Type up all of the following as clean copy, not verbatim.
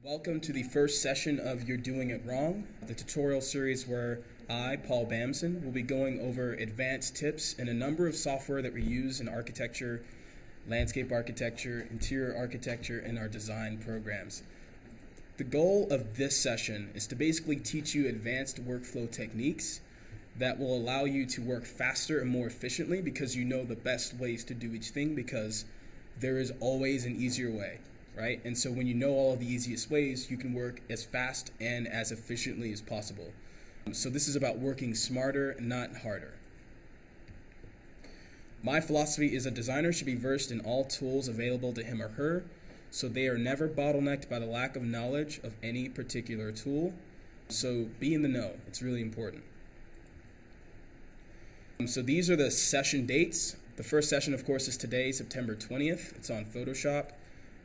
Welcome to the first session of You're Doing It Wrong, the tutorial series where I, Paul Bamson, will be going over advanced tips in a number of software that we use in architecture, landscape architecture, interior architecture, and our design programs. The goal of this session is to basically teach you advanced workflow techniques that will allow you to work faster and more efficiently because you know the best ways to do each thing, because there is always an easier way. Right? And so when you know all of the easiest ways, you can work as fast and as efficiently as possible. So this is about working smarter, not harder. My philosophy is a designer should be versed in all tools available to him or her, so they are never bottlenecked by the lack of knowledge of any particular tool. So be in the know. It's really important. So these are the session dates. The first session, of course, is today, September 20th. It's on Photoshop.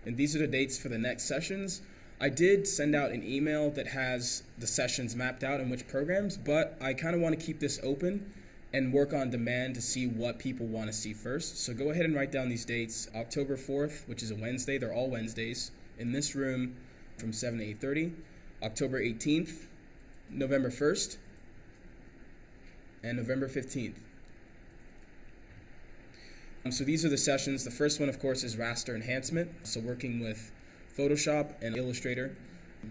And these are the dates for the next sessions. I did send out an email that has the sessions mapped out in which programs, but I kind of want to keep this open and work on demand to see what people want to see first. So go ahead and write down these dates. October 4th, which is a Wednesday, they're all Wednesdays, in this room from 7 to 8:30. October 18th, November 1st, and November 15th. So these are the sessions. The first one, of course, is Raster Enhancement, so working with Photoshop and Illustrator.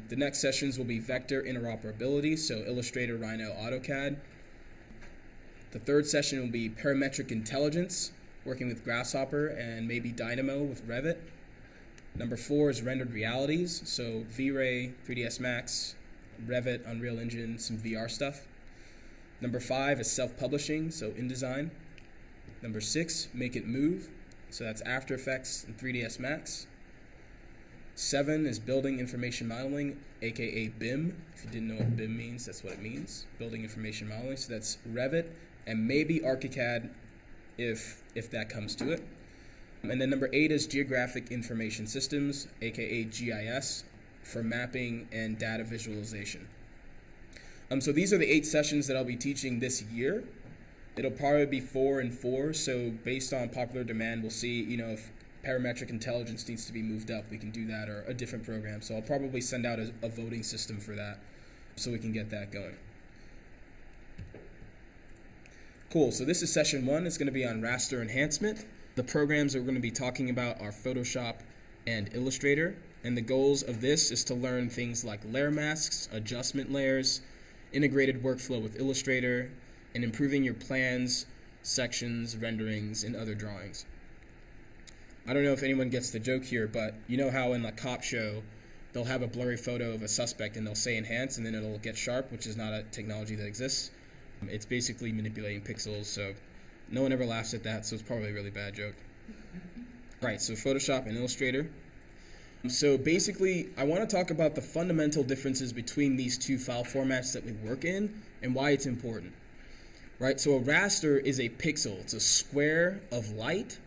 The next sessions will be Vector Interoperability, so Illustrator, Rhino, AutoCAD. The third session will be Parametric Intelligence, working with Grasshopper and maybe Dynamo with Revit. Number 4 is Rendered Realities, so V-Ray, 3ds Max, Revit, Unreal Engine, some VR stuff. Number 5 is Self-Publishing, so InDesign. Number 6, Make It Move, so that's After Effects and 3ds Max. 7 is Building Information Modeling, aka BIM. If you didn't know what BIM means, that's what it means, Building Information Modeling. So that's Revit and maybe ArchiCAD if that comes to it. And then number 8 is Geographic Information Systems, aka GIS, for mapping and data visualization. So these are the 8 sessions that I'll be teaching this year. It'll probably be 4 and 4, so based on popular demand, we'll see, if parametric intelligence needs to be moved up, we can do that, or a different program. So I'll probably send out a voting system for that so we can get that going. Cool, so this is session 1. It's going to be on Raster Enhancement. The programs that we're going to be talking about are Photoshop and Illustrator, and the goals of this is to learn things like layer masks, adjustment layers, integrated workflow with Illustrator, and improving your plans, sections, renderings, and other drawings. I don't know if anyone gets the joke here, but you know how in a cop show, they'll have a blurry photo of a suspect and they'll say enhance and then it'll get sharp, which is not a technology that exists. It's basically manipulating pixels, so no one ever laughs at that, so it's probably a really bad joke. Right, so Photoshop and Illustrator. So basically, I want to talk about the fundamental differences between these two file formats that we work in and why it's important. Right, so a raster is a pixel. It's a square of light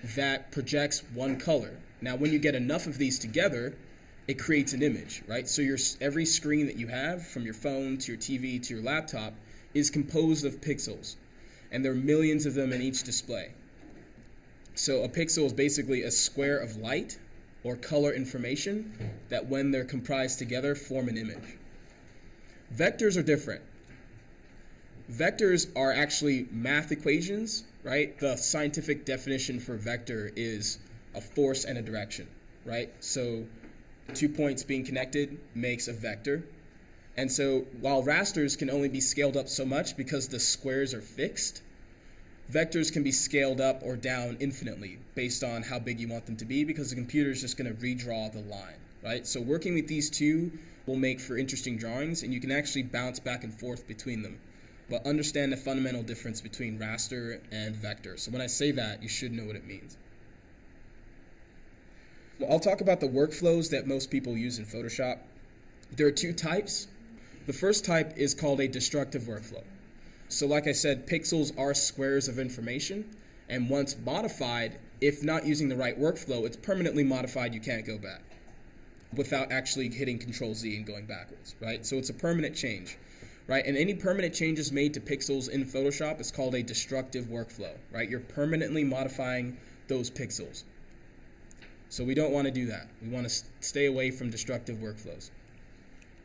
that projects one color. Now, when you get enough of these together, it creates an image, right? So every screen that you have, from your phone to your TV to your laptop, is composed of pixels. And there are millions of them in each display. So a pixel is basically a square of light or color information that, when they're comprised together, form an image. Vectors are different. Vectors are actually math equations, right? The scientific definition for vector is a force and a direction, right? So 2 points being connected makes a vector. And so while rasters can only be scaled up so much because the squares are fixed, vectors can be scaled up or down infinitely based on how big you want them to be, because the computer is just going to redraw the line, right? So working with these two will make for interesting drawings, and you can actually bounce back and forth between them. But understand the fundamental difference between raster and vector. So when I say that, you should know what it means. Well, I'll talk about the workflows that most people use in Photoshop. There are 2 types. The first type is called a destructive workflow. So like I said, pixels are squares of information, and once modified, if not using the right workflow, it's permanently modified. You can't go back without actually hitting Control-Z and going backwards, right? So it's a permanent change. Right, and any permanent changes made to pixels in Photoshop is called a destructive workflow, right? You're permanently modifying those pixels. So we don't want to do that. We want to stay away from destructive workflows.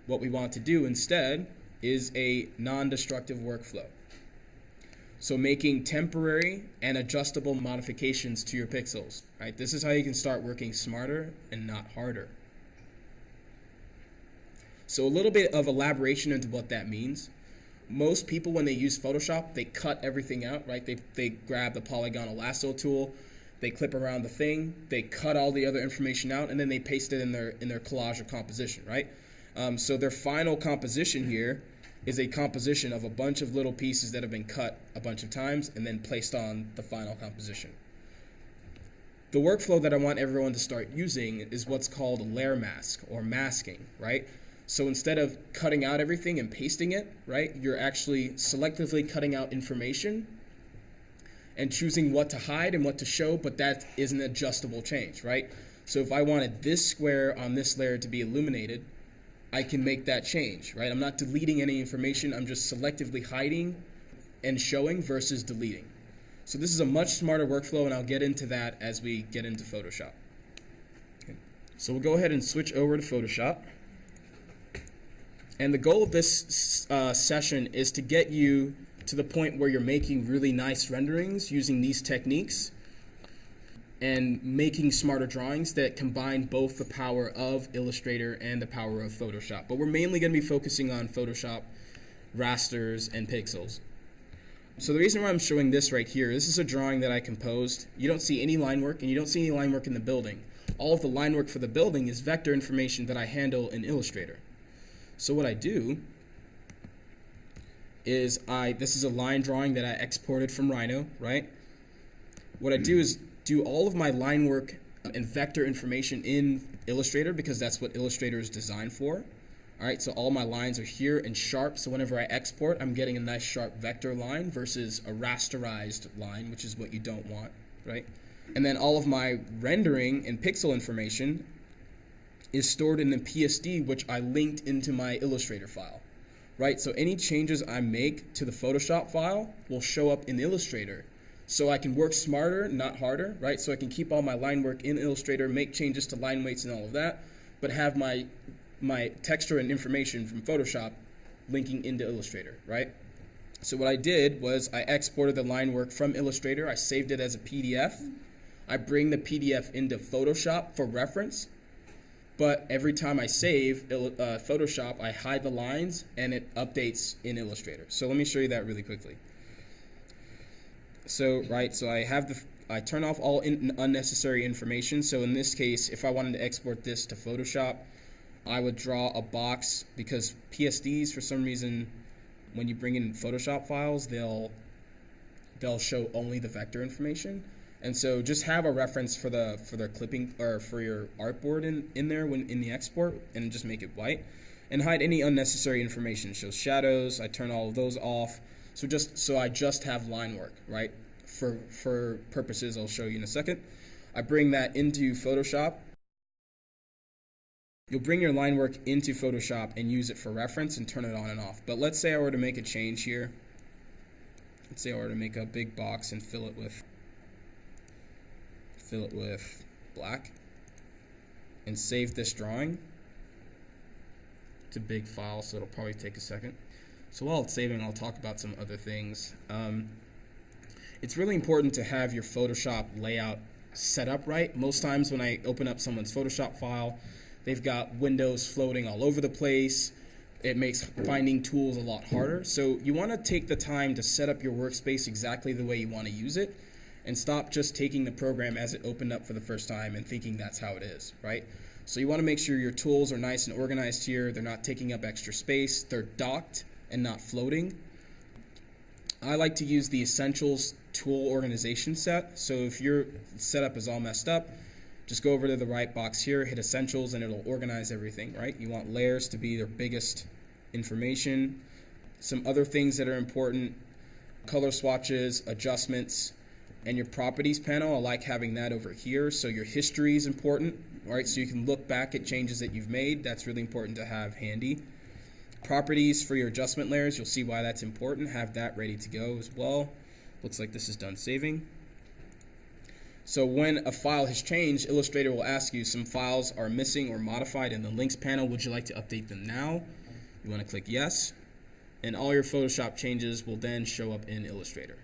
What we want to do instead is a non-destructive workflow. So making temporary and adjustable modifications to your pixels, right? This is how you can start working smarter and not harder. So a little bit of elaboration into what that means. Most people, when they use Photoshop, they cut everything out, right? They grab the polygonal lasso tool, they clip around the thing, they cut all the other information out, and then they paste it in their collage or composition, right? So their final composition here is a composition of a bunch of little pieces that have been cut a bunch of times and then placed on the final composition. The workflow that I want everyone to start using is what's called layer mask or masking, right? So instead of cutting out everything and pasting it, right, you're actually selectively cutting out information and choosing what to hide and what to show, but that is an adjustable change, right? So if I wanted this square on this layer to be illuminated, I can make that change, right? I'm not deleting any information, I'm just selectively hiding and showing versus deleting. So this is a much smarter workflow, and I'll get into that as we get into Photoshop. Okay. So we'll go ahead and switch over to Photoshop. And the goal of this session is to get you to the point where you're making really nice renderings using these techniques and making smarter drawings that combine both the power of Illustrator and the power of Photoshop. But we're mainly going to be focusing on Photoshop, rasters, and pixels. So the reason why I'm showing this right here, this is a drawing that I composed. You don't see any line work, and you don't see any line work in the building. All of the line work for the building is vector information that I handle in Illustrator. So what I do is this is a line drawing that I exported from Rhino, right? What I do is do all of my line work and vector information in Illustrator because that's what Illustrator is designed for. All right, so all my lines are here and sharp, so whenever I export, I'm getting a nice sharp vector line versus a rasterized line, which is what you don't want, right? And then all of my rendering and pixel information is stored in the PSD, which I linked into my Illustrator file, right? So any changes I make to the Photoshop file will show up in Illustrator. So I can work smarter, not harder, right? So I can keep all my line work in Illustrator, make changes to line weights and all of that, but have my texture and information from Photoshop linking into Illustrator, right? So what I did was I exported the line work from Illustrator, I saved it as a PDF, I bring the PDF into Photoshop for reference, but every time I save Photoshop, I hide the lines and it updates in Illustrator. So let me show you that really quickly. So, I turn off all unnecessary information. So in this case, if I wanted to export this to Photoshop, I would draw a box because PSDs, for some reason, when you bring in Photoshop files, they'll show only the vector information. And so just have a reference for the clipping or for your artboard in there when in the export, and just make it white, and hide any unnecessary information. It shows shadows. I turn all of those off. So I just have line work, right? For purposes I'll show you in a second. I bring that into Photoshop. You'll bring your line work into Photoshop and use it for reference and turn it on and off. But let's say I were to make a change here. Let's say I were to make a big box and fill it with black and save this drawing. It's a big file, so it'll probably take a second. So while it's saving, I'll talk about some other things. It's really important to have your Photoshop layout set up right. Most times when I open up someone's Photoshop file, they've got windows floating all over the place. It makes finding tools a lot harder. So you want to take the time to set up your workspace exactly the way you want to use it, and stop just taking the program as it opened up for the first time and thinking that's how it is, right? So you want to make sure your tools are nice and organized here. They're not taking up extra space. They're docked and not floating. I like to use the Essentials tool organization set. So if your setup is all messed up, just go over to the right box here, hit Essentials, and it'll organize everything, right? You want layers to be their biggest information. Some other things that are important, color swatches, adjustments, and your properties panel. I like having that over here. So your history is important, right? So you can look back at changes that you've made. That's really important to have handy. Properties for your adjustment layers, you'll see why that's important. Have that ready to go as well. Looks like this is done saving. So when a file has changed, Illustrator will ask you some files are missing or modified in the links panel. Would you like to update them now? You want to click yes, and all your Photoshop changes will then show up in Illustrator.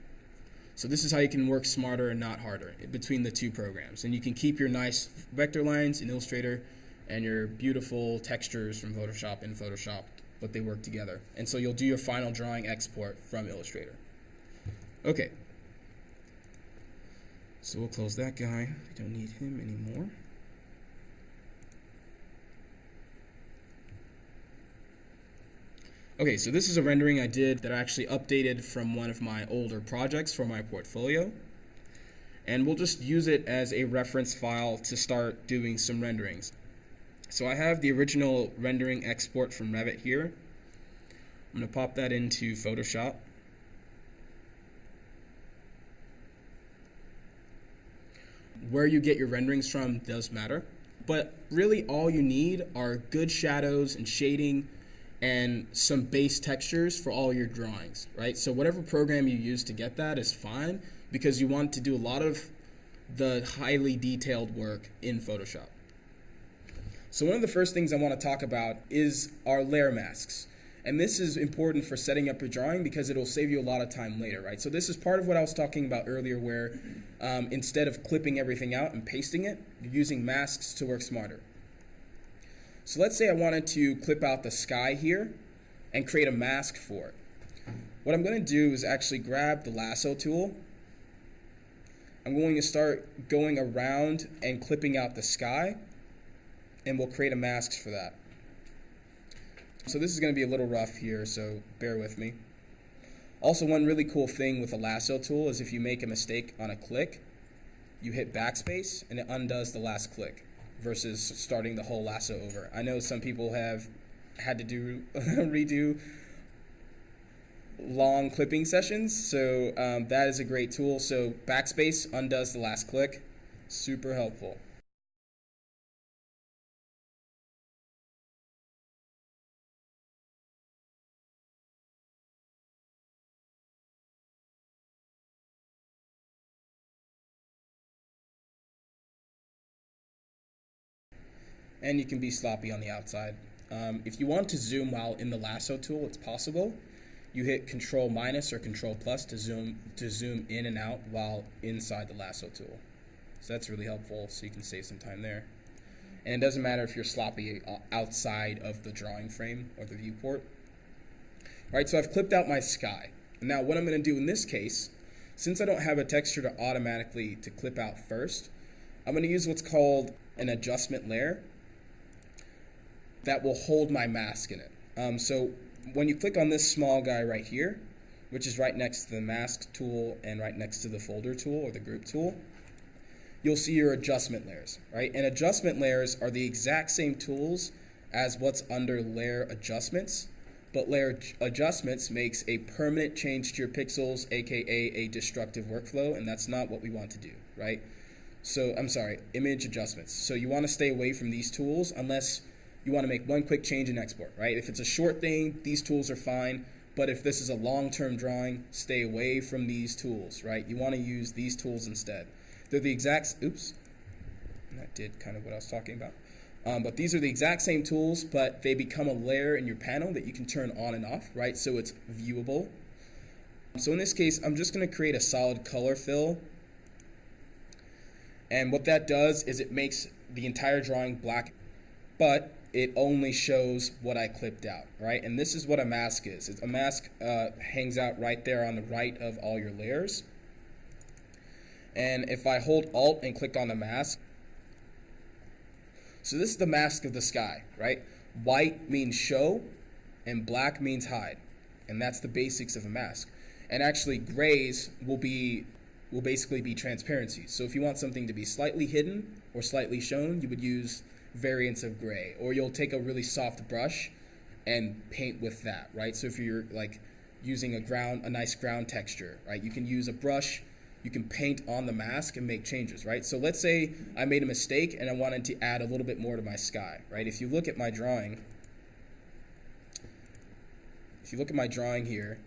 So this is how you can work smarter and not harder between the two programs. And you can keep your nice vector lines in Illustrator and your beautiful textures from Photoshop in Photoshop, but they work together. And so you'll do your final drawing export from Illustrator. Okay. So we'll close that guy. We don't need him anymore. Okay, so this is a rendering I did that I actually updated from one of my older projects for my portfolio. And we'll just use it as a reference file to start doing some renderings. So I have the original rendering export from Revit here. I'm going to pop that into Photoshop. Where you get your renderings from does matter, but really all you need are good shadows and shading and some base textures for all your drawings, right? So whatever program you use to get that is fine, because you want to do a lot of the highly detailed work in Photoshop. So one of the first things I want to talk about is our layer masks. And this is important for setting up your drawing because it'll save you a lot of time later, right? So this is part of what I was talking about earlier, where instead of clipping everything out and pasting it, you're using masks to work smarter. So let's say I wanted to clip out the sky here and create a mask for it. What I'm going to do is actually grab the lasso tool. I'm going to start going around and clipping out the sky, and we'll create a mask for that. So this is going to be a little rough here, so bear with me. Also, one really cool thing with the lasso tool is if you make a mistake on a click, you hit backspace and it undoes the last click versus starting the whole lasso over. I know some people have had to do redo long clipping sessions, so that is a great tool. So backspace undoes the last click, super helpful. And you can be sloppy on the outside. If you want to zoom while in the lasso tool, it's possible. You hit Control minus or Control plus to zoom in and out while inside the lasso tool. So that's really helpful, so you can save some time there. And it doesn't matter if you're sloppy outside of the drawing frame or the viewport. All right, so I've clipped out my sky. Now what I'm going to do in this case, since I don't have a texture to automatically to clip out first, I'm going to use what's called an adjustment layer that will hold my mask in it. So when you click on this small guy right here, which is right next to the mask tool and right next to the folder tool or the group tool, you'll see your adjustment layers, right? And adjustment layers are the exact same tools as what's under layer adjustments, but layer adjustments makes a permanent change to your pixels, aka a destructive workflow, and that's not what we want to do, right? So, I'm sorry, image adjustments. So you want to stay away from these tools unless you want to make one quick change and export, right? If it's a short thing, these tools are fine, but if this is a long-term drawing, stay away from these tools, right? You want to use these tools instead. They're the exact, oops, that did kind of what I was talking about. But these are the exact same tools, but they become a layer in your panel that you can turn on and off, right? So it's viewable. So in this case, I'm just going to create a solid color fill. And what that does is it makes the entire drawing black, but it only shows what I clipped out, right? And this is what a mask is. A mask hangs out right there on the right of all your layers. And if I hold Alt and click on the mask, so this is the mask of the sky, right? White means show, and black means hide. And that's the basics of a mask. And actually, grays will basically be transparency. So if you want something to be slightly hidden or slightly shown, you would use variants of gray, or you'll take a really soft brush and paint with that, right? So if you're like using a nice ground texture, right, you can use a brush, you can paint on the mask and make changes, right? So let's say I made a mistake and I wanted to add a little bit more to my sky, right? If you look at my drawing here,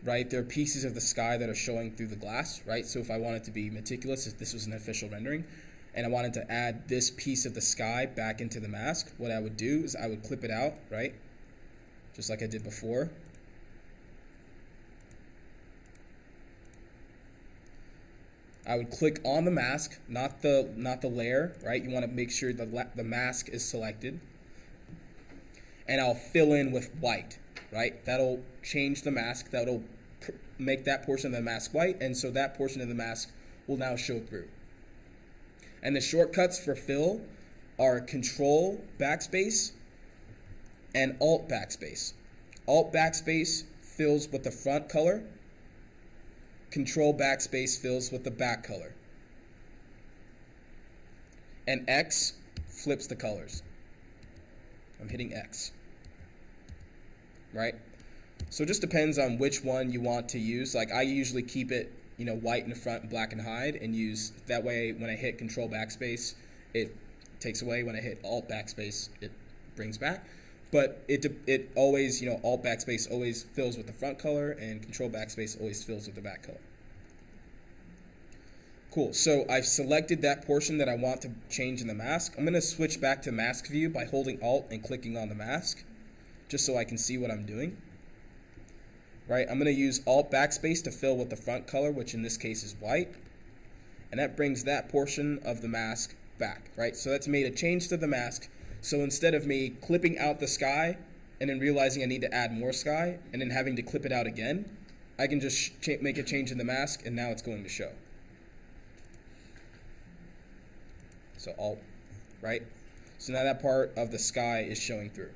right? There are pieces of the sky that are showing through the glass, right? So if I wanted to be meticulous, if this was an official rendering, and I wanted to add this piece of the sky back into the mask, what I would do is I would clip it out, right? Just like I did before. I would click on the mask, not the layer, right? You want to make sure the mask is selected. And I'll fill in with white, right? That'll change the mask. That'll make that portion of the mask white, and so that portion of the mask will now show through. And the shortcuts for fill are Control backspace and Alt backspace. Alt backspace fills with the front color. Control backspace fills with the back color. And X flips the colors. I'm hitting X. Right? So it just depends on which one you want to use. Like I usually keep it, white in the front and black and hide, and use that way when I hit Control backspace, it takes away. When I hit Alt backspace, it brings back. But it always, Alt backspace always fills with the front color, and Control backspace always fills with the back color. Cool, so I've selected that portion that I want to change in the mask. I'm going to switch back to mask view by holding Alt and clicking on the mask, just so I can see what I'm doing. Right, I'm going to use Alt backspace to fill with the front color, which in this case is white. And that brings that portion of the mask back, right? So that's made a change to the mask. So instead of me clipping out the sky and then realizing I need to add more sky and then having to clip it out again, I can just make a change in the mask, and now it's going to show. So Alt, right? So now that part of the sky is showing through.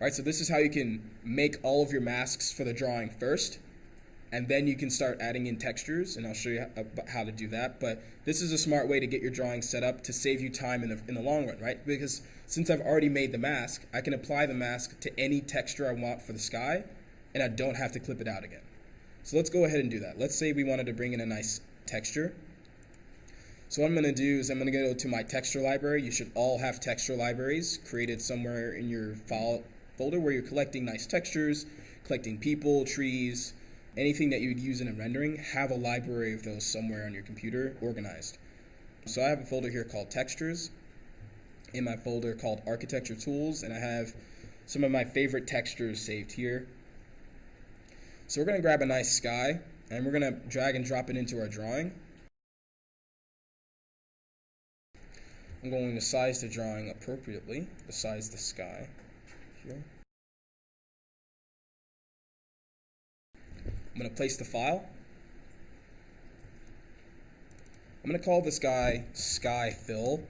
All right, so this is how you can make all of your masks for the drawing first, and then you can start adding in textures, and I'll show you how to do that. But this is a smart way to get your drawing set up to save you time in the long run, right? Because since I've already made the mask, I can apply the mask to any texture I want for the sky, and I don't have to clip it out again. So let's go ahead and do that. Let's say we wanted to bring in a nice texture. So what I'm going to do is I'm going to go to my texture library. You should all have texture libraries created somewhere in your file folder where you're collecting nice textures, collecting people, trees, anything that you would use in a rendering. Have a library of those somewhere on your computer organized. So I have a folder here called Textures, in my folder called Architecture Tools, and I have some of my favorite textures saved here. So we're going to grab a nice sky, and we're going to drag and drop it into our drawing. I'm going to size the drawing appropriately, size the sky here. I'm going to place the file. I'm going to call this guy Sky Fill.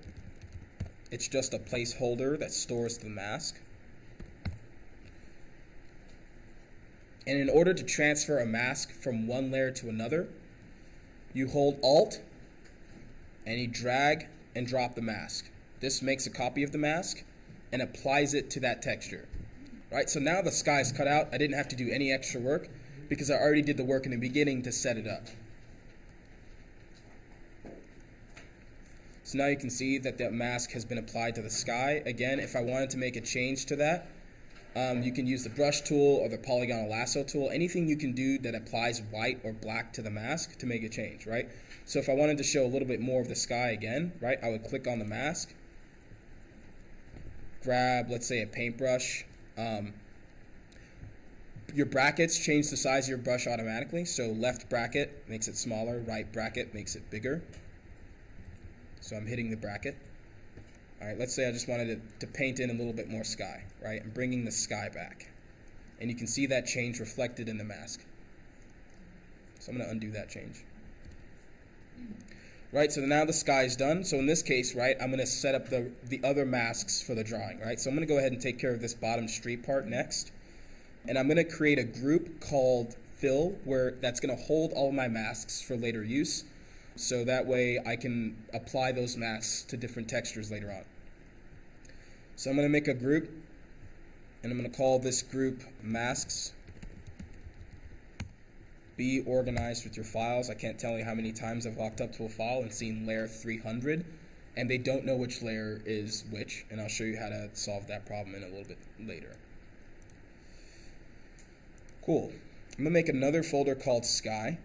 It's just a placeholder that stores the mask. And in order to transfer a mask from one layer to another, you hold Alt and you drag and drop the mask. This makes a copy of the mask and applies it to that texture. Right? So now the sky's cut out. I didn't have to do any extra work because I already did the work in the beginning to set it up. So now you can see that the mask has been applied to the sky. Again, if I wanted to make a change to that, you can use the brush tool or the polygonal lasso tool. Anything you can do that applies white or black to the mask to make a change, right? So if I wanted to show a little bit more of the sky again, right, I would click on the mask, grab, let's say, a paintbrush. Your brackets change the size of your brush automatically. So left bracket makes it smaller, right bracket makes it bigger. So I'm hitting the bracket. All right, let's say I just wanted to paint in a little bit more sky, right? I'm bringing the sky back. And you can see that change reflected in the mask. So I'm going to undo that change. Right, so now the sky is done. So in this case, right, I'm going to set up the other masks for the drawing, right? So I'm going to go ahead and take care of this bottom street part next. And I'm going to create a group called Fill, where that's going to hold all my masks for later use. So that way I can apply those masks to different textures later on. So I'm going to make a group, and I'm going to call this group Masks. Be organized with your files. I can't tell you how many times I've walked up to a file and seen layer 300, and they don't know which layer is which, and I'll show you how to solve that problem in a little bit later. Cool. I'm gonna make another folder called Sky,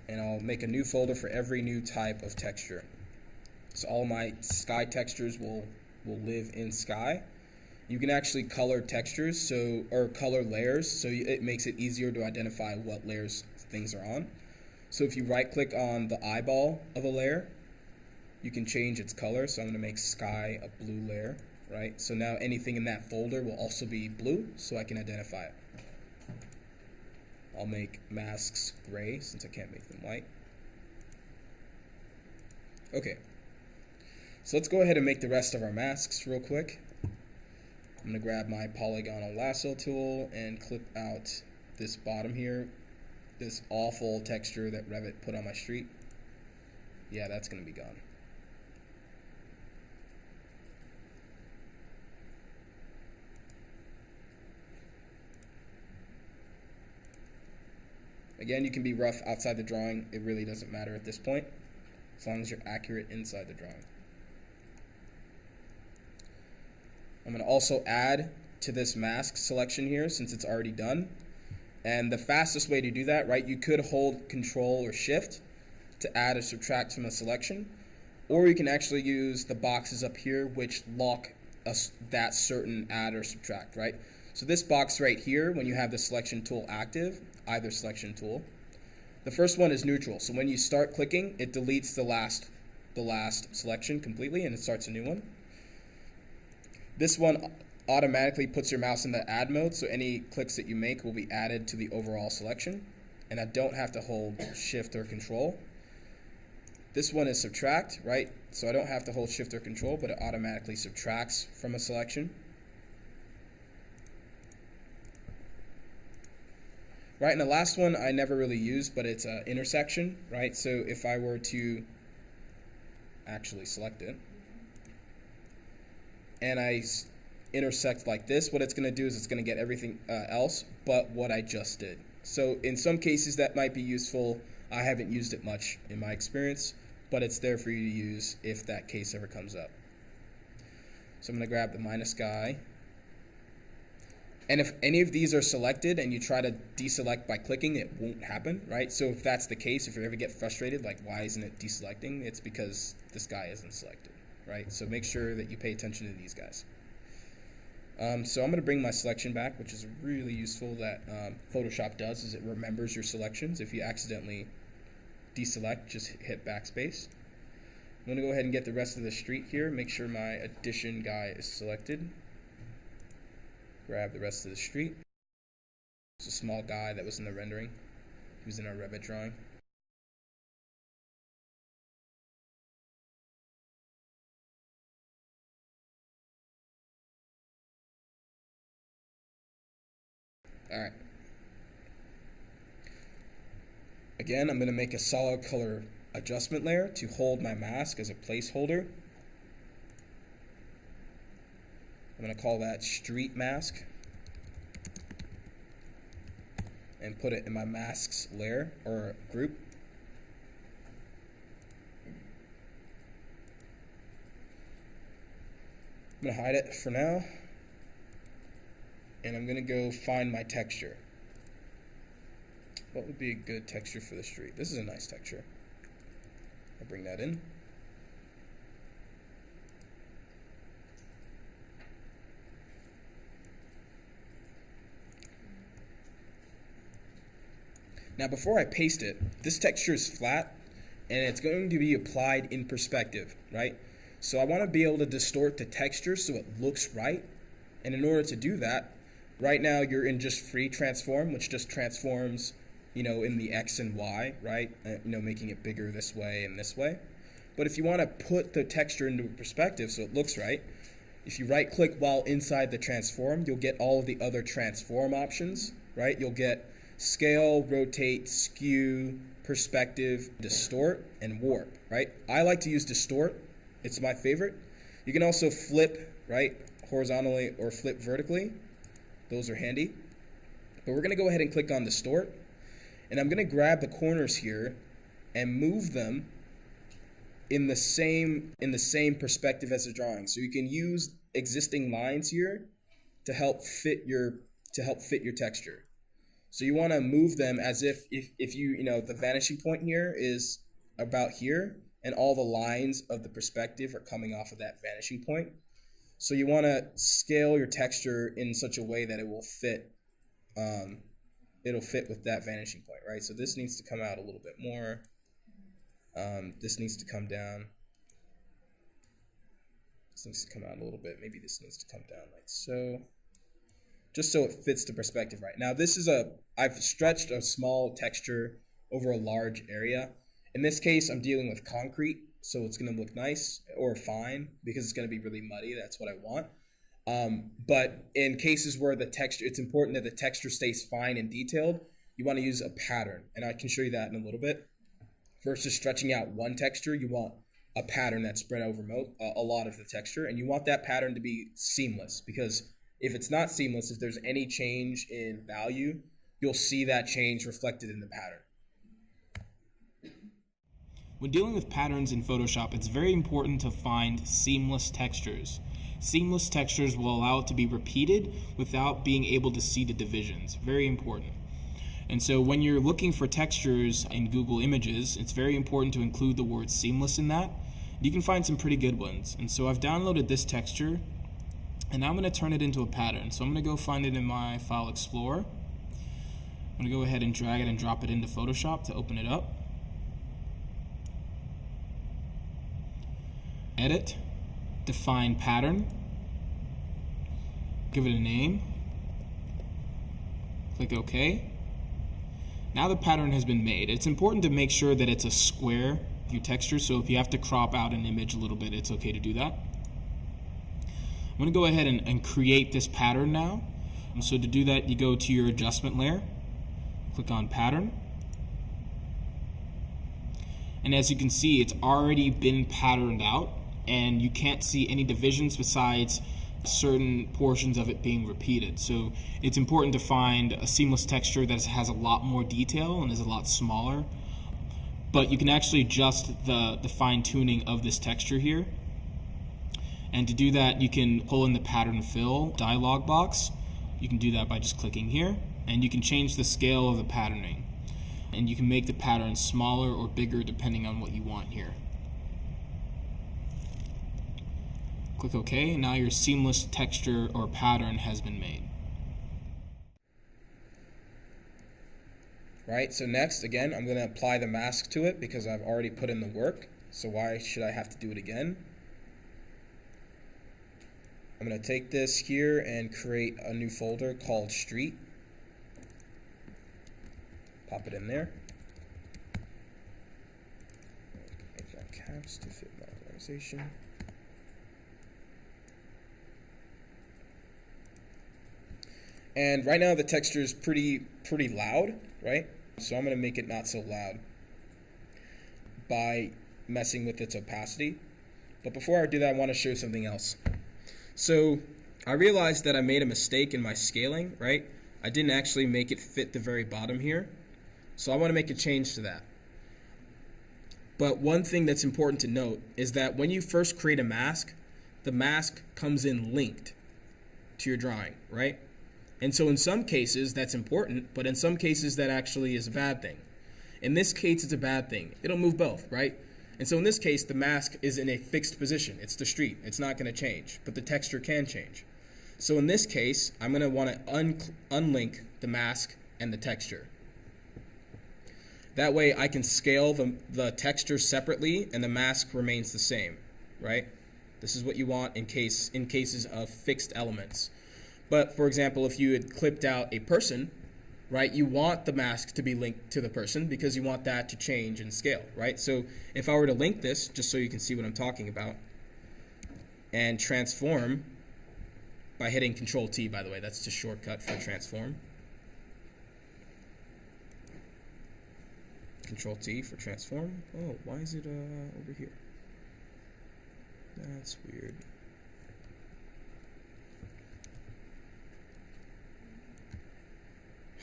and I'll make a new folder for every new type of texture. So all my sky textures will live in Sky. You can actually color textures, or color layers, so it makes it easier to identify what layers things are on. So if you right-click on the eyeball of a layer, you can change its color. So I'm going to make Sky a blue layer, right? So now anything in that folder will also be blue, so I can identify it. I'll make masks gray since I can't make them white. Okay, so let's go ahead and make the rest of our masks real quick. I'm going to grab my polygonal lasso tool and clip out this bottom here, this awful texture that Revit put on my street. Yeah, that's going to be gone. Again, you can be rough outside the drawing. It really doesn't matter at this point, as long as you're accurate inside the drawing. I'm going to also add to this mask selection here since it's already done. And the fastest way to do that, right, you could hold Control or Shift to add or subtract from a selection, or you can actually use the boxes up here which lock that certain add or subtract, right? So this box right here, when you have the selection tool active, either selection tool, the first one is neutral. So when you start clicking, it deletes the last selection completely and it starts a new one. This one automatically puts your mouse in the add mode, so any clicks that you make will be added to the overall selection, and I don't have to hold Shift or Control. This one is subtract, right? So I don't have to hold Shift or Control, but it automatically subtracts from a selection. Right, and the last one I never really used, but it's an intersection, right? So if I were to actually select it, and I intersect like this, what it's going to do is it's going to get everything else but what I just did. So in some cases that might be useful. I haven't used it much in my experience, but it's there for you to use if that case ever comes up. So I'm going to grab the minus guy. And if any of these are selected and you try to deselect by clicking, it won't happen, right? So if that's the case, if you ever get frustrated, like why isn't it deselecting, it's because this guy isn't selected. Right? So make sure that you pay attention to these guys. So I'm going to bring my selection back, which is really useful that Photoshop does, is it remembers your selections. If you accidentally deselect, just hit backspace. I'm going to go ahead and get the rest of the street here, make sure my addition guy is selected. Grab the rest of the street. It's a small guy that was in the rendering. He was in our Revit drawing. Alright. Again, I'm going to make a solid color adjustment layer to hold my mask as a placeholder. I'm going to call that street mask and put it in my masks layer or group. I'm going to hide it for now. And I'm going to go find my texture. What would be a good texture for the street? This is a nice texture. I'll bring that in. Now before I paste it, this texture is flat and it's going to be applied in perspective, right? So I want to be able to distort the texture so it looks right. And in order to do that, right now you're in just free transform, which just transforms, in the X and Y, right? Making it bigger this way and this way. But if you want to put the texture into perspective so it looks right, if you right click while inside the transform, you'll get all of the other transform options, right? You'll get scale, rotate, skew, perspective, distort, and warp, right? I like to use distort. It's my favorite. You can also flip, right, horizontally or flip vertically. Those are handy. But we're going to go ahead and click on distort. And I'm going to grab the corners here and move them in the same perspective as the drawing. So you can use existing lines here to help fit your to help fit your texture. So you want to move them as if the vanishing point here is about here, and all the lines of the perspective are coming off of that vanishing point. So you want to scale your texture in such a way that it will fit. It'll fit with that vanishing point, right? So this needs to come out a little bit more. This needs to come down. This needs to come out a little bit. Maybe this needs to come down like so. Just so it fits the perspective right. Now I've stretched a small texture over a large area. In this case, I'm dealing with concrete, so it's going to look nice or fine because it's going to be really muddy. That's what I want. But in cases where the texture, it's important that the texture stays fine and detailed. You want to use a pattern, and I can show you that in a little bit. Versus stretching out one texture, you want a pattern that's spread over a lot of the texture, and you want that pattern to be seamless, because if it's not seamless, if there's any change in value, you'll see that change reflected in the pattern. When dealing with patterns in Photoshop, it's very important to find seamless textures. Seamless textures will allow it to be repeated without being able to see the divisions. Very important. And so when you're looking for textures in Google Images, it's very important to include the word seamless in that. You can find some pretty good ones. And so I've downloaded this texture, and I'm going to turn it into a pattern. So I'm going to go find it in my File Explorer. I'm going to go ahead and drag it and drop it into Photoshop to open it up. Edit, define pattern, give it a name, click OK. Now the pattern has been made. It's important to make sure that it's a square view texture, so if you have to crop out an image a little bit, it's okay to do that. I'm going to go ahead and create this pattern now. And so to do that, you go to your adjustment layer, click on pattern. And as you can see, it's already been patterned out, and you can't see any divisions besides certain portions of it being repeated. So it's important to find a seamless texture that has a lot more detail and is a lot smaller. But you can actually adjust the fine-tuning of this texture here. And to do that, you can pull in the pattern fill dialog box. You can do that by just clicking here, and you can change the scale of the patterning. And you can make the pattern smaller or bigger depending on what you want here. Click OK, and now your seamless texture or pattern has been made. Right, so next, again, I'm going to apply the mask to it because I've already put in the work. So why should I have to do it again? I'm going to take this here and create a new folder called Street. Pop it in there. Make my caps to fit my organization. And right now the texture is pretty loud, right? So I'm going to make it not so loud by messing with its opacity. But before I do that, I want to show something else. So I realized that I made a mistake in my scaling, right? I didn't actually make it fit the very bottom here. So I want to make a change to that. But one thing that's important to note is that when you first create a mask, the mask comes in linked to your drawing, right? And so in some cases that's important, but in some cases that actually is a bad thing. In this case, it's a bad thing. It'll move both, right? And so in this case, the mask is in a fixed position. It's the street. It's not going to change, but the texture can change. So in this case, I'm going to want to unlink the mask and the texture. That way I can scale the texture separately and the mask remains the same, right? This is what you want in cases of fixed elements. But for example, if you had clipped out a person, right, you want the mask to be linked to the person because you want that to change and scale, right? So if I were to link this, just so you can see what I'm talking about, and transform by hitting Control T, by the way, that's the shortcut for transform. Control T for transform. Oh, why is it over here? That's weird.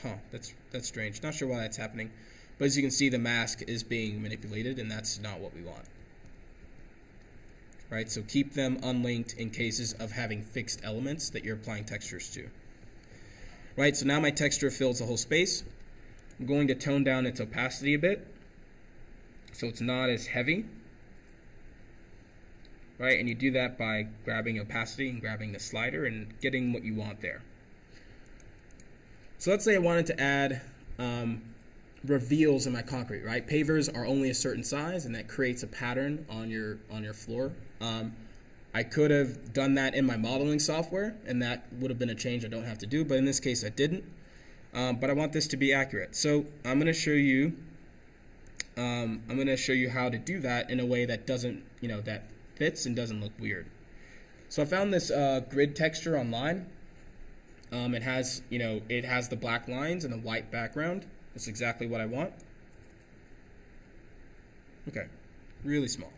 Huh, that's strange. Not sure why that's happening. But as you can see, the mask is being manipulated, and that's not what we want. Right, so keep them unlinked in cases of having fixed elements that you're applying textures to. right? So now my texture fills the whole space. I'm going to tone down its opacity a bit so it's not as heavy, right? And you do that by grabbing opacity and grabbing the slider and getting what you want there. So let's say I wanted to add reveals in my concrete, right? Pavers are only a certain size, and that creates a pattern on your floor. I could have done that in my modeling software, and that would have been a change I don't have to do, but in this case I didn't. But I want this to be accurate. So I'm going to show you how to do that in a way that doesn't, that fits and doesn't look weird. So I found this grid texture online. It has the black lines and a white background. That's exactly what I want. Okay, really small.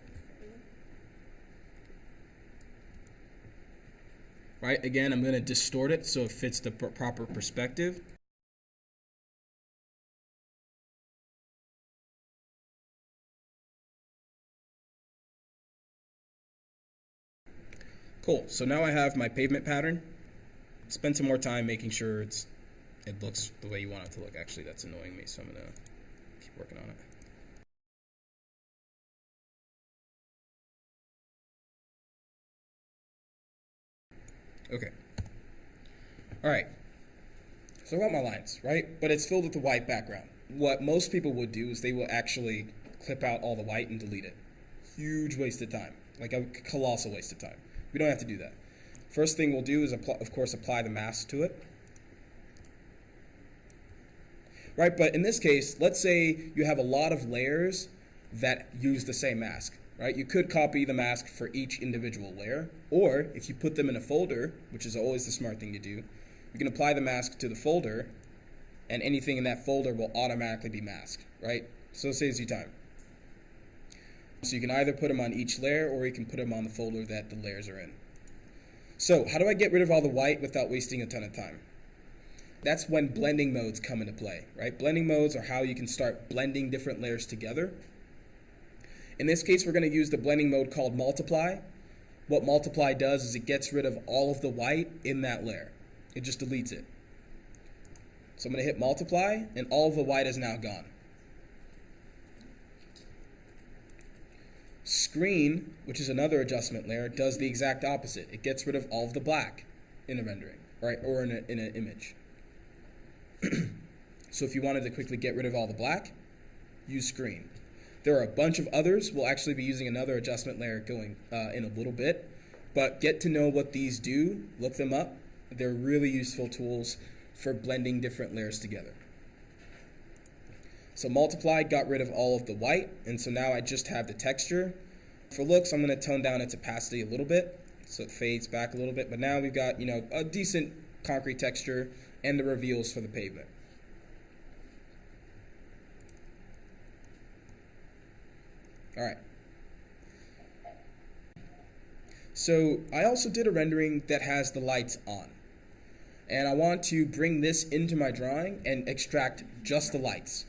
Right, again, I'm going to distort it so it fits the proper perspective. Cool, so now I have my pavement pattern. Spend some more time making sure it looks the way you want it to look. Actually, that's annoying me, so I'm going to keep working on it. Okay. All right. So I got my lines, right? But it's filled with the white background. What most people would do is they will actually clip out all the white and delete it. Huge waste of time, like a colossal waste of time. We don't have to do that. First thing we'll do is, of course, apply the mask to it. Right, but in this case, let's say you have a lot of layers that use the same mask. Right? You could copy the mask for each individual layer, or if you put them in a folder, which is always the smart thing to do, you can apply the mask to the folder, and anything in that folder will automatically be masked, right? So it saves you time. So you can either put them on each layer, or you can put them on the folder that the layers are in. So how do I get rid of all the white without wasting a ton of time? That's when blending modes come into play, right? Blending modes are how you can start blending different layers together. In this case, we're going to use the blending mode called multiply. What multiply does is it gets rid of all of the white in that layer. It just deletes it. So I'm going to hit multiply, and all of the white is now gone. Screen, which is another adjustment layer, does the exact opposite. It gets rid of all of the black in a rendering, right, or in an image. So if you wanted to quickly get rid of all the black, use screen. There are a bunch of others. We'll actually be using another adjustment layer going in a little bit. But get to know what these do. Look them up. They're really useful tools for blending different layers together. So multiply got rid of all of the white, and so now I just have the texture. For looks, I'm going to tone down its opacity a little bit so it fades back a little bit. But now we've got a decent concrete texture and the reveals for the pavement. All right. So I also did a rendering that has the lights on. And I want to bring this into my drawing and extract just the lights.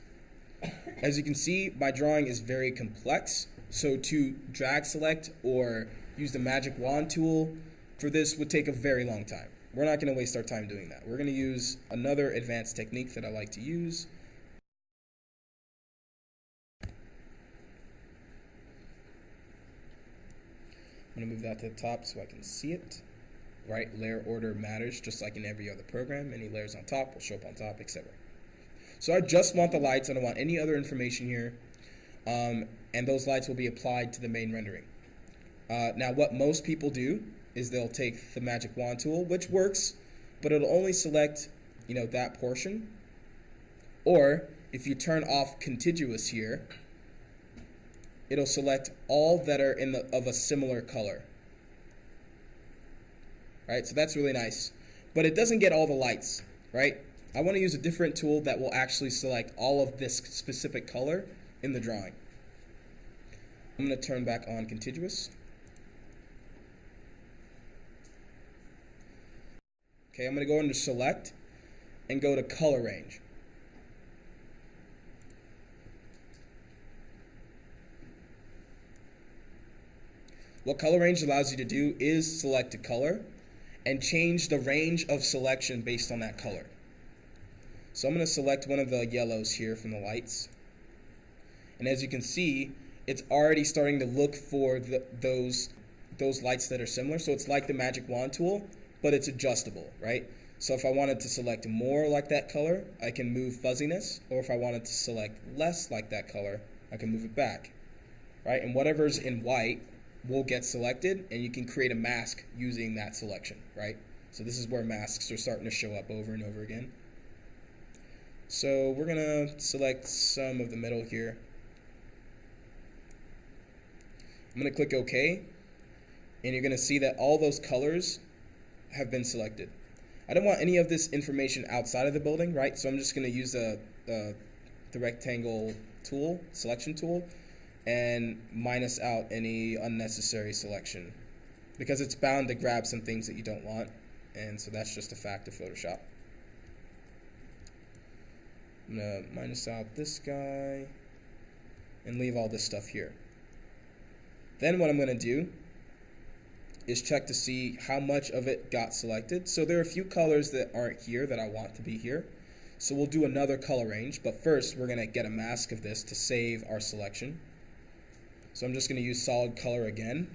As you can see, my drawing is very complex. So to drag select or use the magic wand tool for this would take a very long time. We're not going to waste our time doing that. We're going to use another advanced technique that I like to use. I'm going to move that to the top so I can see it. Right, layer order matters just like in every other program. Any layers on top will show up on top, etc. So I just want the lights. I don't want any other information here. And those lights will be applied to the main rendering. Now what most people do is they'll take the magic wand tool, which works, but it'll only select that portion. Or if you turn off contiguous here, it'll select all that are of a similar color. Right, so that's really nice. But it doesn't get all the lights, right? I want to use a different tool that will actually select all of this specific color in the drawing. I'm going to turn back on contiguous. Okay, I'm going to go into select and go to color range. What color range allows you to do is select a color and change the range of selection based on that color. So I'm going to select one of the yellows here from the lights. And as you can see, it's already starting to look for those lights that are similar. So it's like the magic wand tool, but it's adjustable, right? So if I wanted to select more like that color, I can move fuzziness, or if I wanted to select less like that color, I can move it back, right? And whatever's in white will get selected, and you can create a mask using that selection, right? So this is where masks are starting to show up over and over again. So we're gonna select some of the middle here. I'm gonna click OK, and you're gonna see that all those colors have been selected. I don't want any of this information outside of the building, right? So I'm just gonna use the rectangle tool, selection tool, and minus out any unnecessary selection, because it's bound to grab some things that you don't want, and so that's just a fact of Photoshop. I'm gonna minus out this guy and leave all this stuff here. Then what I'm gonna do is check to see how much of it got selected. So there are a few colors that aren't here that I want to be here. So we'll do another color range, but first we're gonna get a mask of this to save our selection. So I'm just gonna use solid color again.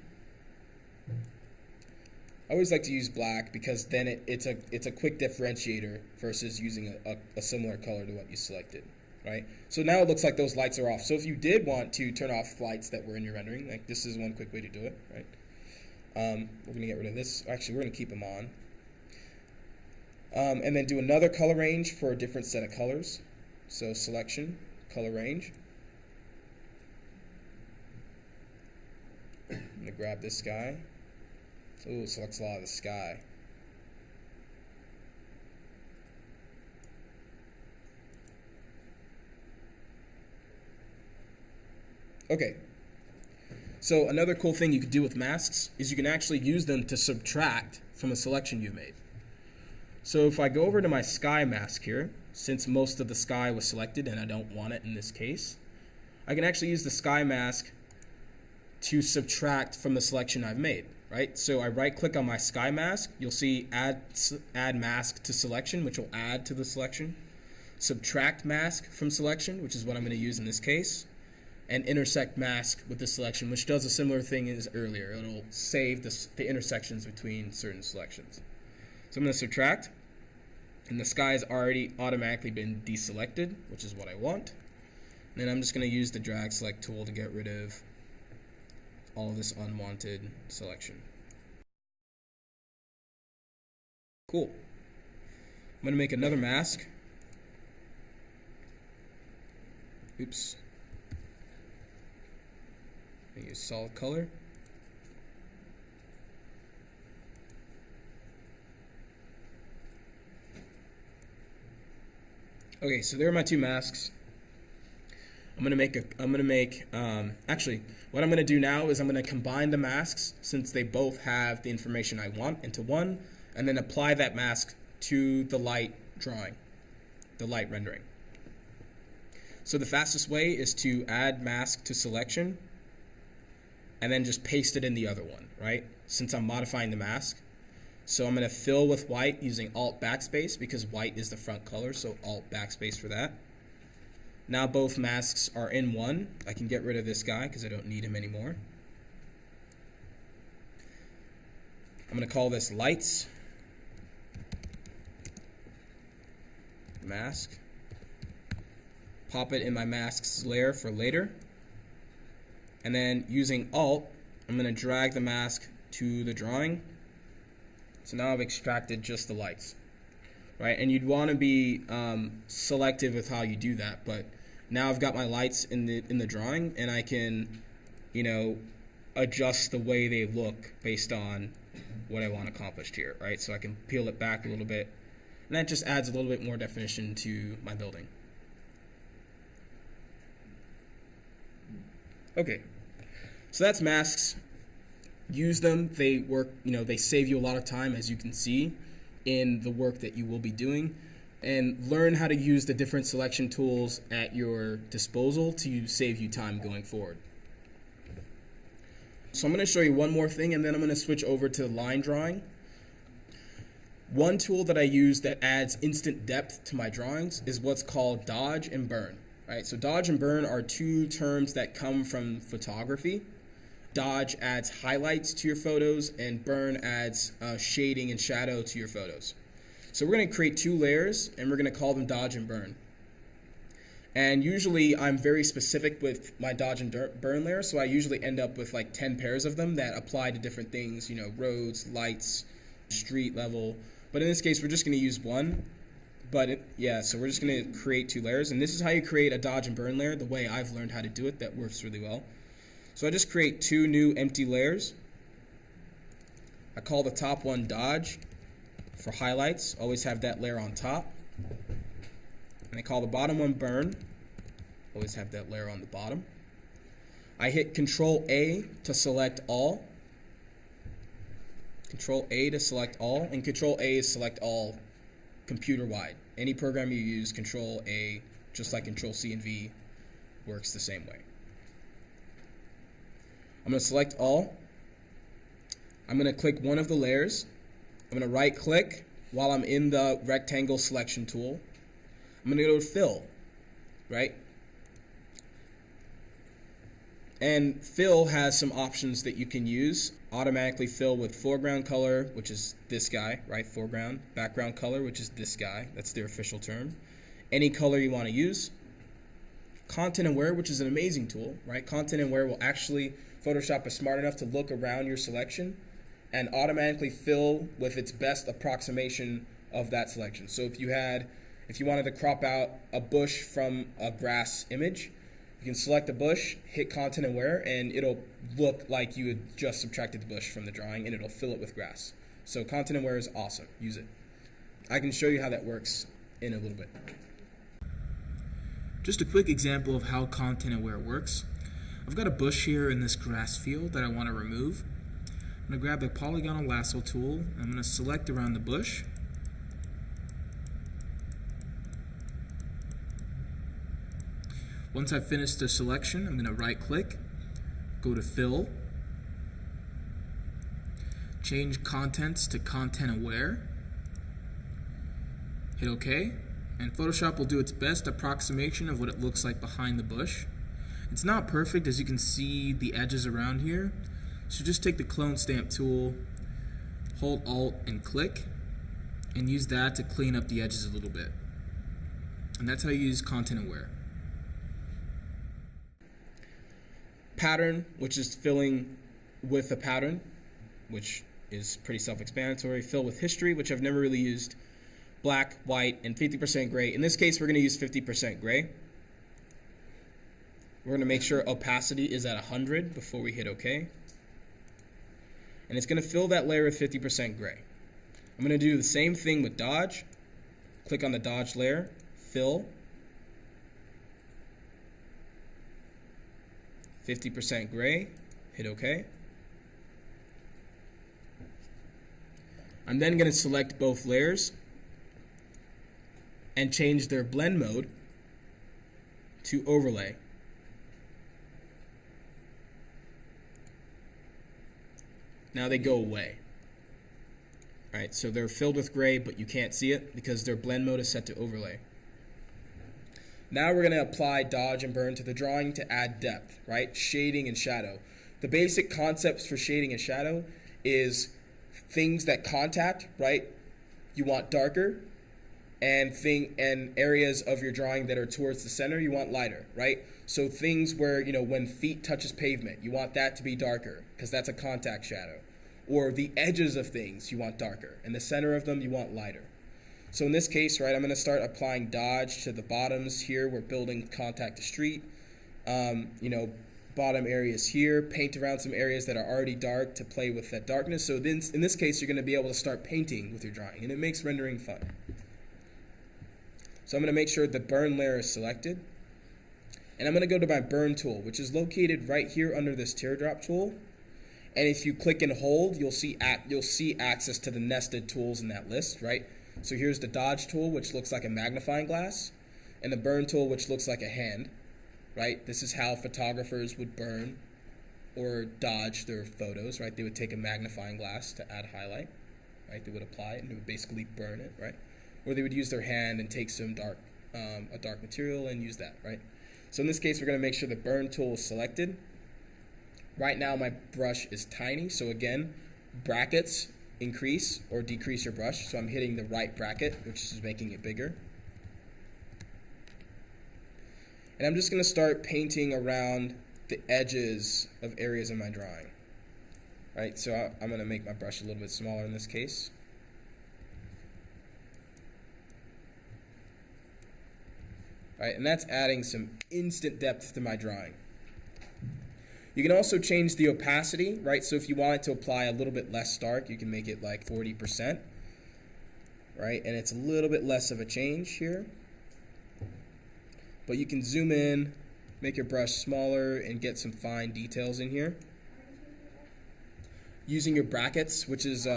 I always like to use black because then it's a quick differentiator versus using a similar color to what you selected, right? So now it looks like those lights are off. So if you did want to turn off lights that were in your rendering, like this is one quick way to do it, right? We're gonna get rid of this. Actually, we're gonna keep them on. And then do another color range for a different set of colors. So selection, color range. I'm gonna grab this guy. Ooh, selects a lot of the sky. Okay. So another cool thing you could do with masks is you can actually use them to subtract from a selection you've made. So if I go over to my sky mask here, since most of the sky was selected and I don't want it in this case, I can actually use the sky mask to subtract from the selection I've made, right? So I right click on my sky mask, you'll see add mask to selection, which will add to the selection, subtract mask from selection, which is what I'm going to use in this case, and intersect mask with the selection, which does a similar thing as earlier. It'll save the intersections between certain selections. So I'm going to subtract, and the sky has already automatically been deselected, which is what I want. And then I'm just going to use the drag select tool to get rid of all of this unwanted selection. Cool. I'm going to make another mask. Oops. I use solid color. Okay, so there are my two masks. Actually, what I'm gonna do now is I'm gonna combine the masks, since they both have the information I want, into one, and then apply that mask to the light drawing, the light rendering. So the fastest way is to add mask to selection, and then just paste it in the other one, right? Since I'm modifying the mask. So I'm gonna fill with white using Alt backspace, because white is the front color, so Alt backspace for that. Now both masks are in one. I can get rid of this guy because I don't need him anymore. I'm gonna call this lights mask. Pop it in my masks layer for later. And then using Alt, I'm going to drag the mask to the drawing. So now I've extracted just the lights, right? And you'd want to be selective with how you do that. But now I've got my lights in the drawing, and I can, adjust the way they look based on what I want accomplished here, right? So I can peel it back a little bit, and that just adds a little bit more definition to my building. Okay, so that's masks. Use them. They work, they save you a lot of time, as you can see in the work that you will be doing, and learn how to use the different selection tools at your disposal to save you time going forward. So I'm going to show you one more thing, and then I'm going to switch over to line drawing. One tool that I use that adds instant depth to my drawings is what's called dodge and burn. Right? So dodge and burn are two terms that come from photography. Dodge adds highlights to your photos, and burn adds shading and shadow to your photos. So we're going to create two layers, and we're going to call them dodge and burn. And usually I'm very specific with my dodge and burn layer, so I usually end up with like 10 pairs of them that apply to different things, roads, lights, street level. But in this case, we're just going to use one. But so we're just going to create two layers. And this is how you create a dodge and burn layer, the way I've learned how to do it. That works really well. So I just create two new empty layers. I call the top one dodge for highlights. Always have that layer on top. And I call the bottom one burn. Always have that layer on the bottom. I hit Control A to select all. Control A to select all. And Control A is select all computer wide. Any program you use, Control A, just like Control C and V, works the same way. I'm going to select all. I'm going to click one of the layers. I'm going to right click while I'm in the rectangle selection tool. I'm going to go to fill, right? And fill has some options that you can use. Automatically fill with foreground color, which is this guy, right? Foreground. Background color, which is this guy. That's their official term. Any color you want to use. Content aware, which is an amazing tool, right? Content aware will actually, Photoshop is smart enough to look around your selection and automatically fill with its best approximation of that selection. So if you wanted to crop out a bush from a grass image, you can select a bush, hit content aware, and it'll look like you had just subtracted the bush from the drawing, and it'll fill it with grass. So content aware is awesome. Use it. I can show you how that works in a little bit. Just a quick example of how content aware works. I've got a bush here in this grass field that I want to remove. I'm going to grab the polygonal lasso tool. I'm going to select around the bush. Once I've finished the selection, I'm going to right click, go to fill, change contents to content aware, hit OK, and Photoshop will do its best approximation of what it looks like behind the bush. It's not perfect, as you can see the edges around here, so just take the clone stamp tool, hold Alt and click, and use that to clean up the edges a little bit. And that's how you use content aware. Pattern, which is filling with a pattern, which is pretty self-explanatory. Fill with history, which I've never really used. Black, white, and 50% gray. In this case, we're going to use 50% gray. We're going to make sure opacity is at 100 before we hit OK. And it's going to fill that layer with 50% gray. I'm going to do the same thing with dodge. Click on the dodge layer, fill, 50% gray, hit OK. I'm then going to select both layers and change their blend mode to overlay. Now they go away. Alright, so they're filled with gray, but you can't see it because their blend mode is set to overlay. Now we're going to apply dodge and burn to the drawing to add depth, right? Shading and shadow. The basic concepts for shading and shadow is things that contact, right? You want darker, and areas of your drawing that are towards the center, you want lighter, right? So things where, when feet touches pavement, you want that to be darker because that's a contact shadow. Or the edges of things you want darker, and the center of them you want lighter. So in this case, right, I'm going to start applying dodge to the bottoms here. We're building contact to street. Bottom areas here. Paint around some areas that are already dark to play with that darkness. So then, in this case, you're going to be able to start painting with your drawing, and it makes rendering fun. So I'm going to make sure the burn layer is selected. And I'm going to go to my burn tool, which is located right here under this teardrop tool. And if you click and hold, you'll see access to the nested tools in that list, right? So here's the dodge tool, which looks like a magnifying glass, and the burn tool, which looks like a hand, right? This is how photographers would burn or dodge their photos, right? They would take a magnifying glass to add highlight. right? They would apply it and it would basically burn it, right? Or they would use their hand and take some a dark material and use that, right? So in this case, we're going to make sure the burn tool is selected. Right now, my brush is tiny, so again, brackets increase or decrease your brush. So I'm hitting the right bracket, which is making it bigger. And I'm just going to start painting around the edges of areas in my drawing. Right, so I'm going to make my brush a little bit smaller in this case. Right, and that's adding some instant depth to my drawing. You can also change the opacity, right? So if you want it to apply a little bit less stark, you can make it like 40%, right? And it's a little bit less of a change here. But you can zoom in, make your brush smaller, and get some fine details in here. Using your brackets, which is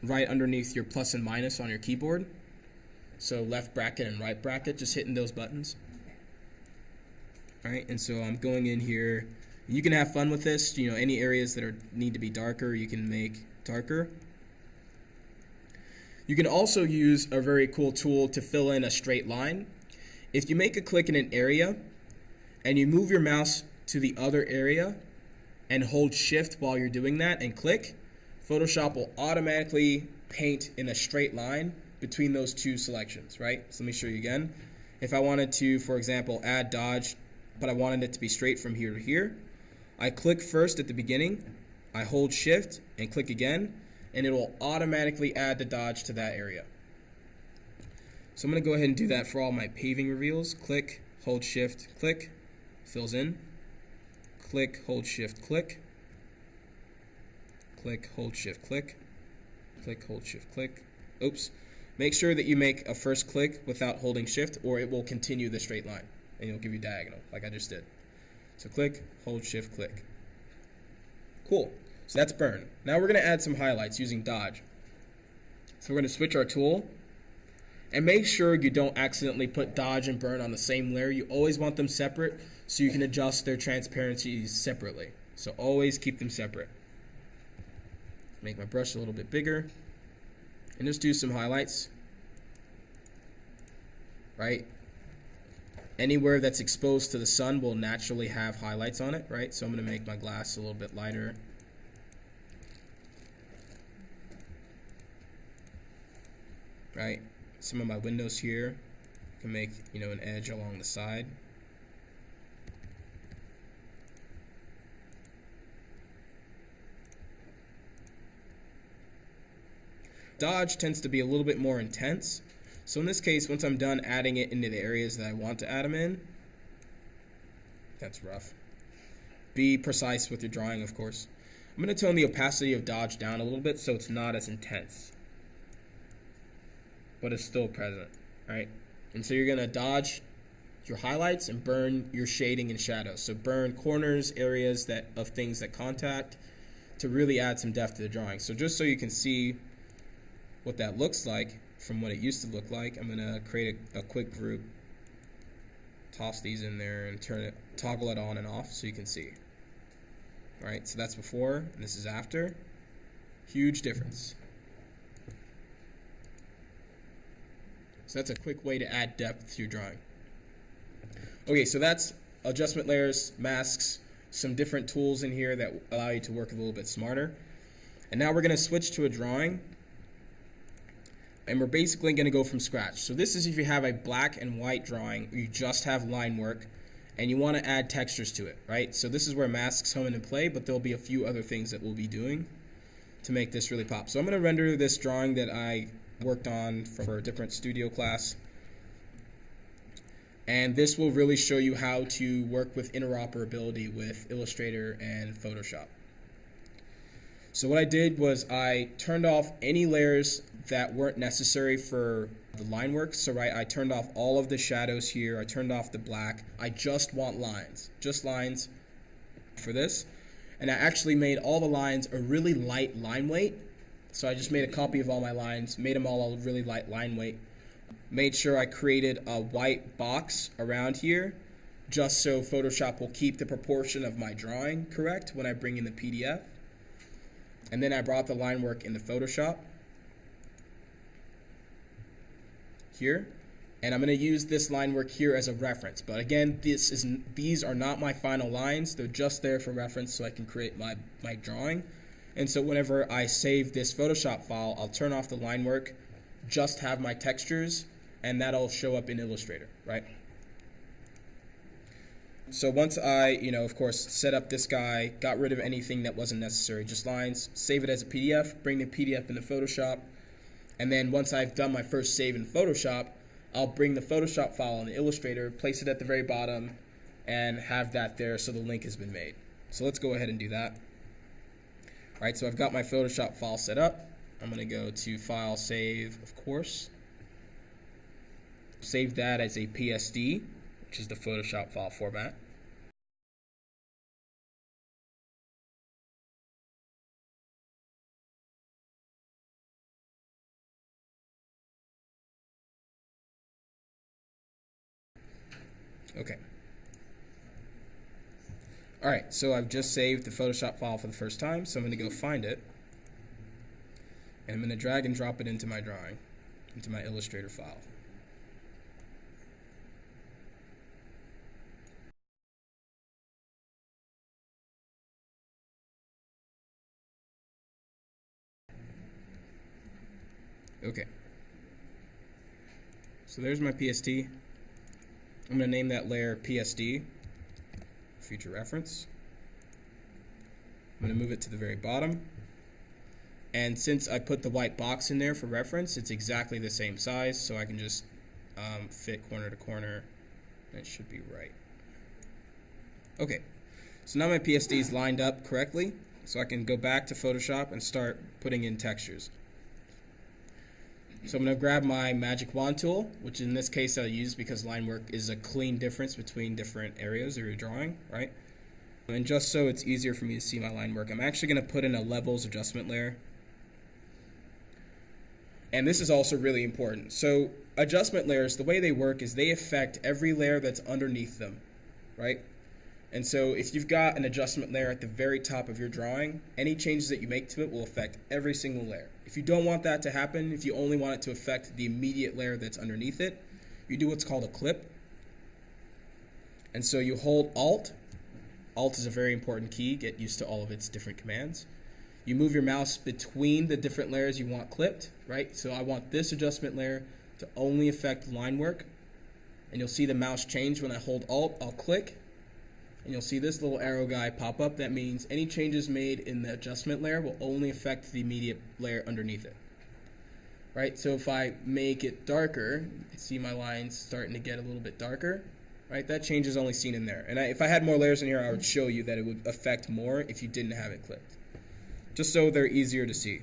right underneath your plus and minus on your keyboard. So left bracket and right bracket, just hitting those buttons. All right, and so I'm going in here. You can have fun with this. You know, any areas that need to be darker, you can make darker. You can also use a very cool tool to fill in a straight line. If you make a click in an area and you move your mouse to the other area and hold shift while you're doing that and click, Photoshop will automatically paint in a straight line between those two selections, right? So let me show you again. If I wanted to, for example, add dodge, but I wanted it to be straight from here to here, I click first at the beginning, I hold shift and click again, and it will automatically add the dodge to that area. So I'm going to go ahead and do that for all my paving reveals. Click, hold shift, click, fills in. Click, hold shift, click. Click, hold shift, click. Click, hold shift, click. Oops. Make sure that you make a first click without holding shift, or it will continue the straight line and it'll give you diagonal like I just did. So click, hold shift, click. Cool. So that's burn. Now we're going to add some highlights using dodge. So we're going to switch our tool and make sure you don't accidentally put dodge and burn on the same layer. You always want them separate so you can adjust their transparencies separately. So always keep them separate. Make my brush a little bit bigger and just do some highlights. Right? Anywhere that's exposed to the sun will naturally have highlights on it, right? So I'm going to make my glass a little bit lighter. Right? Some of my windows here can make, an edge along the side. Dodge tends to be a little bit more intense. So in this case, once I'm done adding it into the areas that I want to add them in, that's rough. Be precise with your drawing, of course. I'm going to tone the opacity of dodge down a little bit so it's not as intense, but it's still present, right? And so you're going to dodge your highlights and burn your shading and shadows. So burn corners, areas of things that contact to really add some depth to the drawing. So just so you can see what that looks like from what it used to look like, I'm going to create a quick group, toss these in there, and toggle it on and off so you can see. All right, so that's before, and this is after. Huge difference. So that's a quick way to add depth to your drawing. Okay, so that's adjustment layers, masks, some different tools in here that allow you to work a little bit smarter. And now we're going to switch to a drawing. And we're basically going to go from scratch. So this is if you have a black and white drawing, or you just have line work, and you want to add textures to it, right? So this is where masks come into play, but there'll be a few other things that we'll be doing to make this really pop. So I'm going to render this drawing that I worked on for a different studio class. And this will really show you how to work with interoperability with Illustrator and Photoshop. So what I did was I turned off any layers that weren't necessary for the line work. So I turned off all of the shadows here. I turned off the black. I just want lines, just lines for this. And I actually made all the lines a really light line weight. So I just made a copy of all my lines, made them all a really light line weight. Made sure I created a white box around here just so Photoshop will keep the proportion of my drawing correct when I bring in the PDF. And then I brought the line work into Photoshop. here, and I'm going to use this line work here as a reference. But again, these are not my final lines. They're just there for reference so I can create my drawing. And so whenever I save this Photoshop file, I'll turn off the line work, just have my textures, and that'll show up in Illustrator, right? So once I, of course, set up this guy, got rid of anything that wasn't necessary, just lines, save it as a PDF, bring the PDF into Photoshop, and then once I've done my first save in Photoshop, I'll bring the Photoshop file in Illustrator, place it at the very bottom, and have that there so the link has been made. So let's go ahead and do that. All right, so I've got my Photoshop file set up. I'm going to go to File, Save, of course. Save that as a PSD, which is the Photoshop file format. Okay. All right, so I've just saved the Photoshop file for the first time, so I'm going to go find it, and I'm going to drag and drop it into my drawing, into my Illustrator file. Okay. So there's my PSD. I'm going to name that layer PSD, future reference. I'm going to move it to the very bottom. And since I put the white box in there for reference, it's exactly the same size, so I can just fit corner to corner, and it should be right. Okay, so now my PSD is lined up correctly, so I can go back to Photoshop and start putting in textures. So I'm going to grab my magic wand tool, which in this case I'll use because line work is a clean difference between different areas of your drawing, right? And just so it's easier for me to see my line work, I'm actually going to put in a levels adjustment layer. And this is also really important. So adjustment layers, the way they work is they affect every layer that's underneath them, right? And so if you've got an adjustment layer at the very top of your drawing, any changes that you make to it will affect every single layer. If you don't want that to happen, if you only want it to affect the immediate layer that's underneath it, you do what's called a clip. And so you hold Alt. Alt is a very important key. Get used to all of its different commands. You move your mouse between the different layers you want clipped, right? So I want this adjustment layer to only affect line work. And you'll see the mouse change when I hold Alt. I'll click. And you'll see this little arrow guy pop up. That means any changes made in the adjustment layer will only affect the immediate layer underneath it. Right? So if I make it darker, you can see my lines starting to get a little bit darker. Right? That change is only seen in there. And if I had more layers in here, I would show you that it would affect more if you didn't have it clipped. Just so they're easier to see.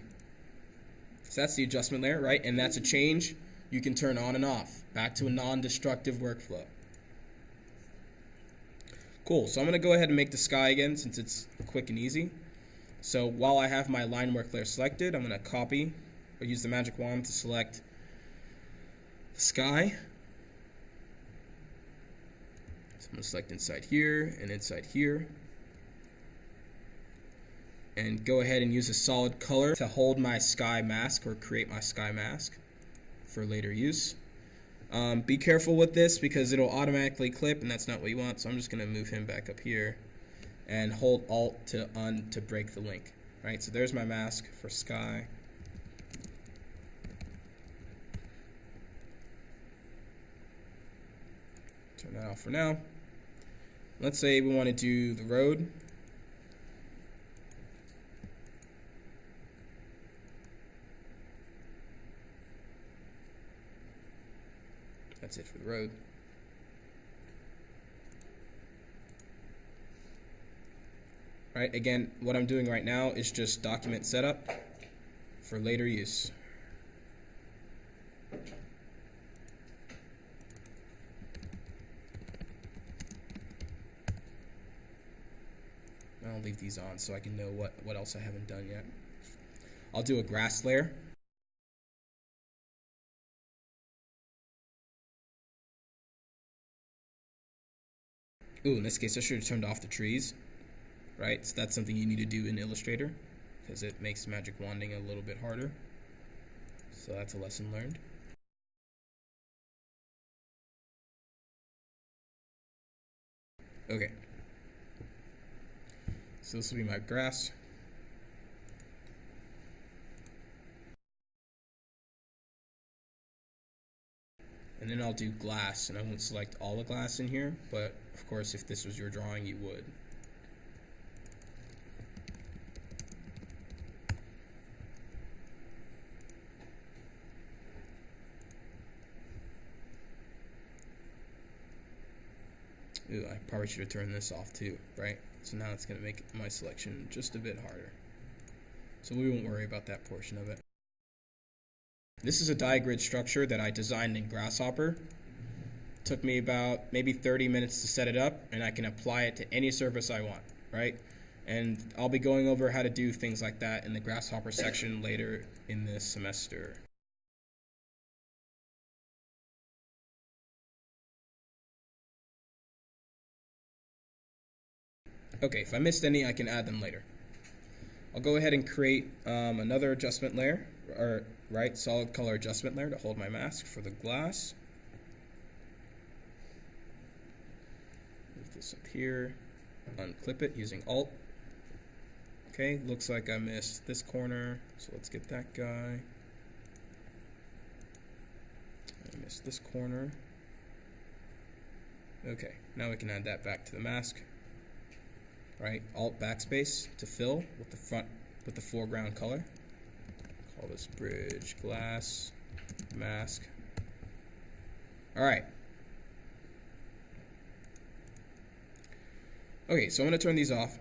So that's the adjustment layer, right? And that's a change you can turn on and off. Back to a non-destructive workflow. Cool, so I'm going to go ahead and make the sky again since it's quick and easy. So while I have my line work layer selected, I'm going to copy or use the magic wand to select the sky. So I'm going to select inside here and inside here. And go ahead and use a solid color to hold my sky mask or create my sky mask for later use. Be careful with this because it'll automatically clip and that's not what you want, so I'm just going to move him back up here and hold Alt to break the link. Right, so there's my mask for sky. Turn that off for now. Let's say we want to do the road. That's it for the road. Right, again, what I'm doing right now is just document setup for later use. I'll leave these on so I can know what else I haven't done yet. I'll do a grass layer. Ooh, in this case, I should have turned off the trees, right? So that's something you need to do in Illustrator because it makes magic wanding a little bit harder. So that's a lesson learned. Okay. So this will be my grass. And then I'll do glass, and I won't select all the glass in here, but of course if this was your drawing you would. Ooh, I probably should have turned this off too, right? So now it's going to make my selection just a bit harder. So we won't worry about that portion of it. This is a diagrid structure that I designed in Grasshopper. Took me about maybe 30 minutes to set it up, and I can apply it to any surface I want, right? And I'll be going over how to do things like that in the Grasshopper section later in this semester. Okay, if I missed any, I can add them later. I'll go ahead and create another adjustment layer, or solid color adjustment layer to hold my mask for the glass. Move this up here, unclip it using Alt. Okay, looks like I missed this corner, so let's get that guy. I missed this corner. Okay, now we can add that back to the mask. Right, Alt backspace to fill with the foreground color. Call this bridge glass mask. All right. Okay, so I'm going to turn these off.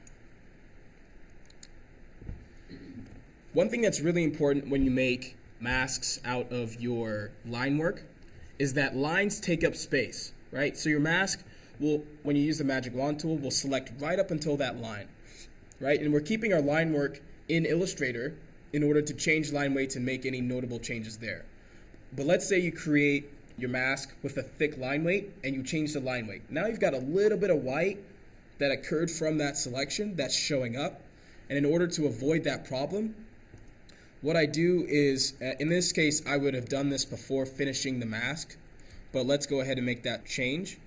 One thing that's really important when you make masks out of your line work is that lines take up space, right? So your mask will, when you use the magic wand tool, will select right up until that line, right? And we're keeping our line work in Illustrator in order to change line weights and make any notable changes there. But let's say you create your mask with a thick line weight and you change the line weight. Now you've got a little bit of white that occurred from that selection that's showing up. And in order to avoid that problem, what I do is, in this case, I would have done this before finishing the mask, but let's go ahead and make that change.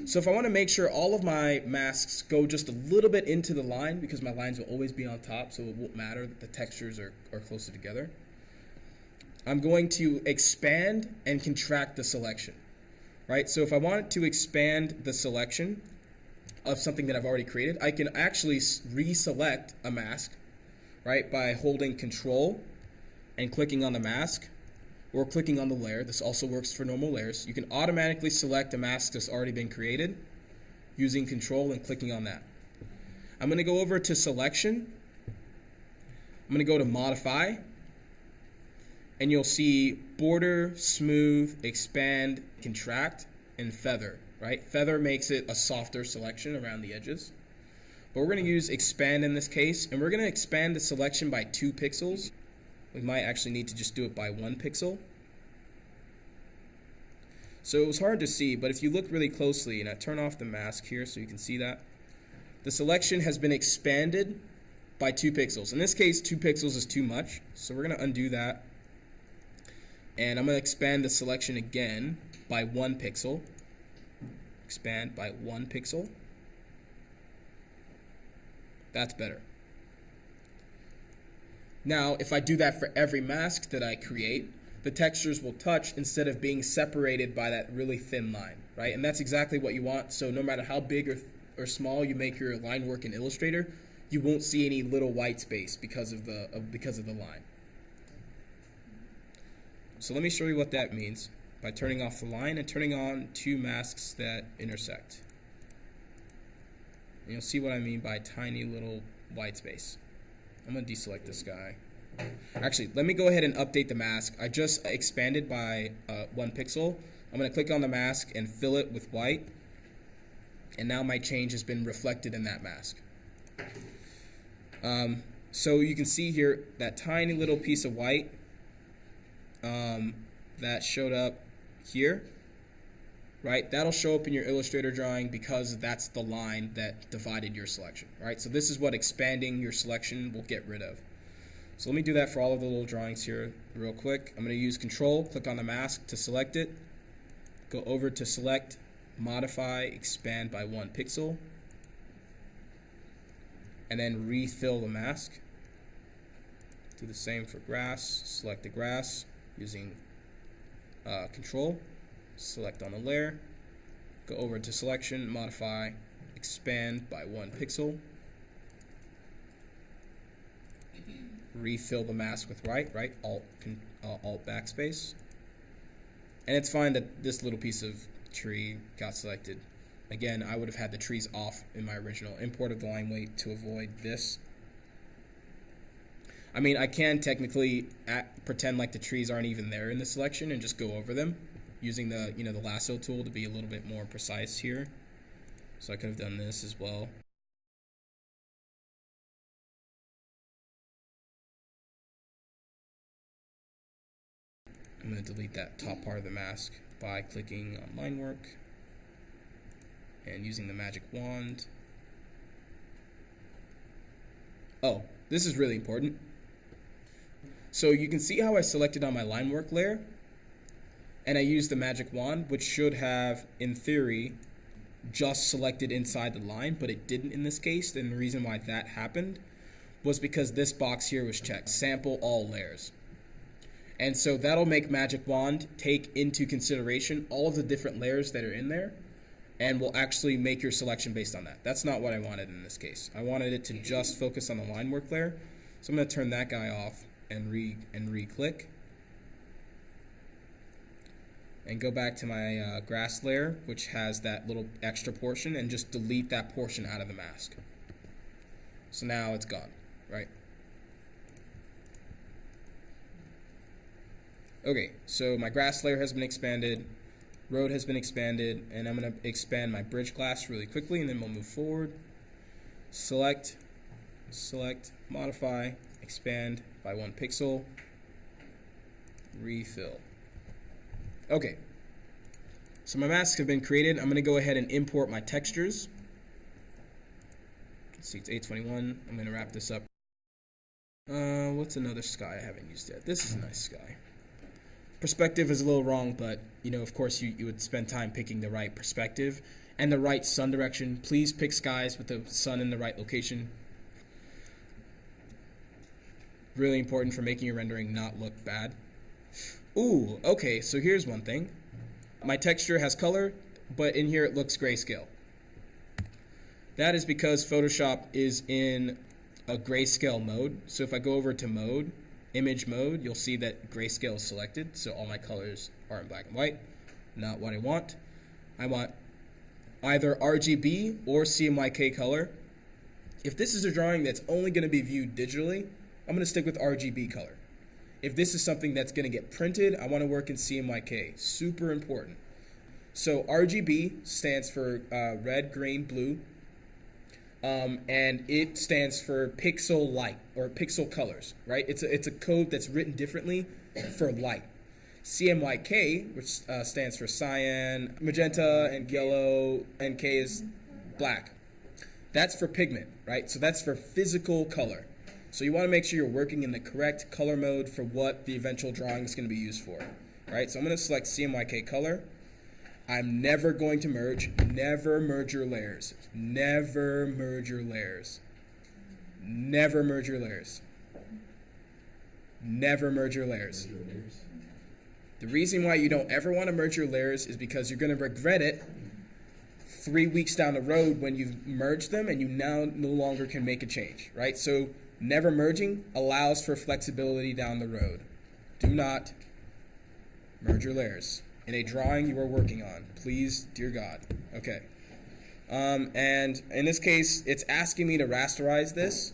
So if I want to make sure all of my masks go just a little bit into the line, because my lines will always be on top, so it won't matter that the textures are closer together, I'm going to expand and contract the selection, right? So if I want to expand the selection of something that I've already created, I can actually reselect a mask, right, by holding Control and clicking on the mask, or clicking on the layer. This also works for normal layers. You can automatically select a mask that's already been created using Control and clicking on that. I'm going to go over to Selection. I'm going to go to Modify, and you'll see Border, Smooth, Expand, Contract, and Feather, right? Feather makes it a softer selection around the edges. But we're going to use Expand in this case, and we're going to expand the selection by 2 pixels. We might actually need to just do it by 1 pixel. So it was hard to see, but if you look really closely, and I turn off the mask here so you can see that, the selection has been expanded by 2 pixels. In this case, 2 pixels is too much, so we're going to undo that. And I'm going to expand the selection again by 1 pixel. Expand by 1 pixel. That's better. Now, if I do that for every mask that I create, the textures will touch instead of being separated by that really thin line, right? And that's exactly what you want. So no matter how big or small you make your line work in Illustrator, you won't see any little white space because of the line. So let me show you what that means by turning off the line and turning on 2 masks that intersect. And you'll see what I mean by tiny little white space. I'm going to deselect this guy. Actually, let me go ahead and update the mask. I just expanded by 1 pixel. I'm going to click on the mask and fill it with white. And now my change has been reflected in that mask. So you can see here that tiny little piece of white that showed up here. Right, that'll show up in your Illustrator drawing because that's the line that divided your selection, right? So this is what expanding your selection will get rid of. So let me do that for all of the little drawings here real quick. I'm going to use Control, click on the mask to select it, go over to Select, Modify, Expand by 1 pixel, and then refill the mask. Do the same for grass. Select the grass using Control. Select on the layer. Go over to Selection, Modify, Expand by 1 pixel. Refill the mask with right, Alt backspace. And it's fine that this little piece of tree got selected. Again, I would have had the trees off in my original import of the line weight to avoid this. I mean, I can technically pretend like the trees aren't even there in the selection and just go over them using the the lasso tool to be a little bit more precise here. So I could have done this as well. I'm going to delete that top part of the mask by clicking on Linework and using the magic wand. Oh, this is really important. So you can see how I selected on my Linework layer, and I used the magic wand, which should have, in theory, just selected inside the line, but it didn't in this case. And the reason why that happened was because this box here was checked, sample all layers. And so that'll make Magic Wand take into consideration all of the different layers that are in there, and will actually make your selection based on that. That's not what I wanted in this case. I wanted it to just focus on the line work layer. So I'm going to turn that guy off and re-click. And go back to my grass layer, which has that little extra portion, and just delete that portion out of the mask. So now it's gone, right? Okay, so my grass layer has been expanded, road has been expanded, and I'm going to expand my bridge glass really quickly, and then we'll move forward. Select, modify, expand by 1 pixel, refill. Okay, so my masks have been created. I'm going to go ahead and import my textures. Let's see, it's 821. I'm going to wrap this up. What's another sky I haven't used yet? This is a nice sky. Perspective is a little wrong, but of course you would spend time picking the right perspective and the right sun direction. Please pick skies with the sun in the right location. Really important for making your rendering not look bad. Ooh, okay, so here's one thing. My texture has color, but in here it looks grayscale. That is because Photoshop is in a grayscale mode. So if I go over to mode, image mode, you'll see that grayscale is selected, so all my colors are in black and white. Not what I want. I want either RGB or CMYK color. If this is a drawing that's only going to be viewed digitally, I'm going to stick with RGB color. If this is something that's going to get printed, I want to work in CMYK. Super important. So RGB stands for red, green, blue. And it stands for pixel light or pixel colors, right? It's a code that's written differently for light. CMYK, which stands for cyan, magenta, and yellow, and K is black. That's for pigment, right? So that's for physical color. So you want to make sure you're working in the correct color mode for what the eventual drawing is going to be used for, right? So I'm going to select CMYK color. I'm never going to merge. Never merge your layers. Never merge your layers. Never merge your layers. Never merge your layers. The reason why you don't ever want to merge your layers is because you're going to regret it 3 weeks down the road when you've merged them and you now no longer can make a change, right? So never merging allows for flexibility down the road. Do not merge your layers in a drawing you are working on. Please, dear God. Okay. And in this case, it's asking me to rasterize this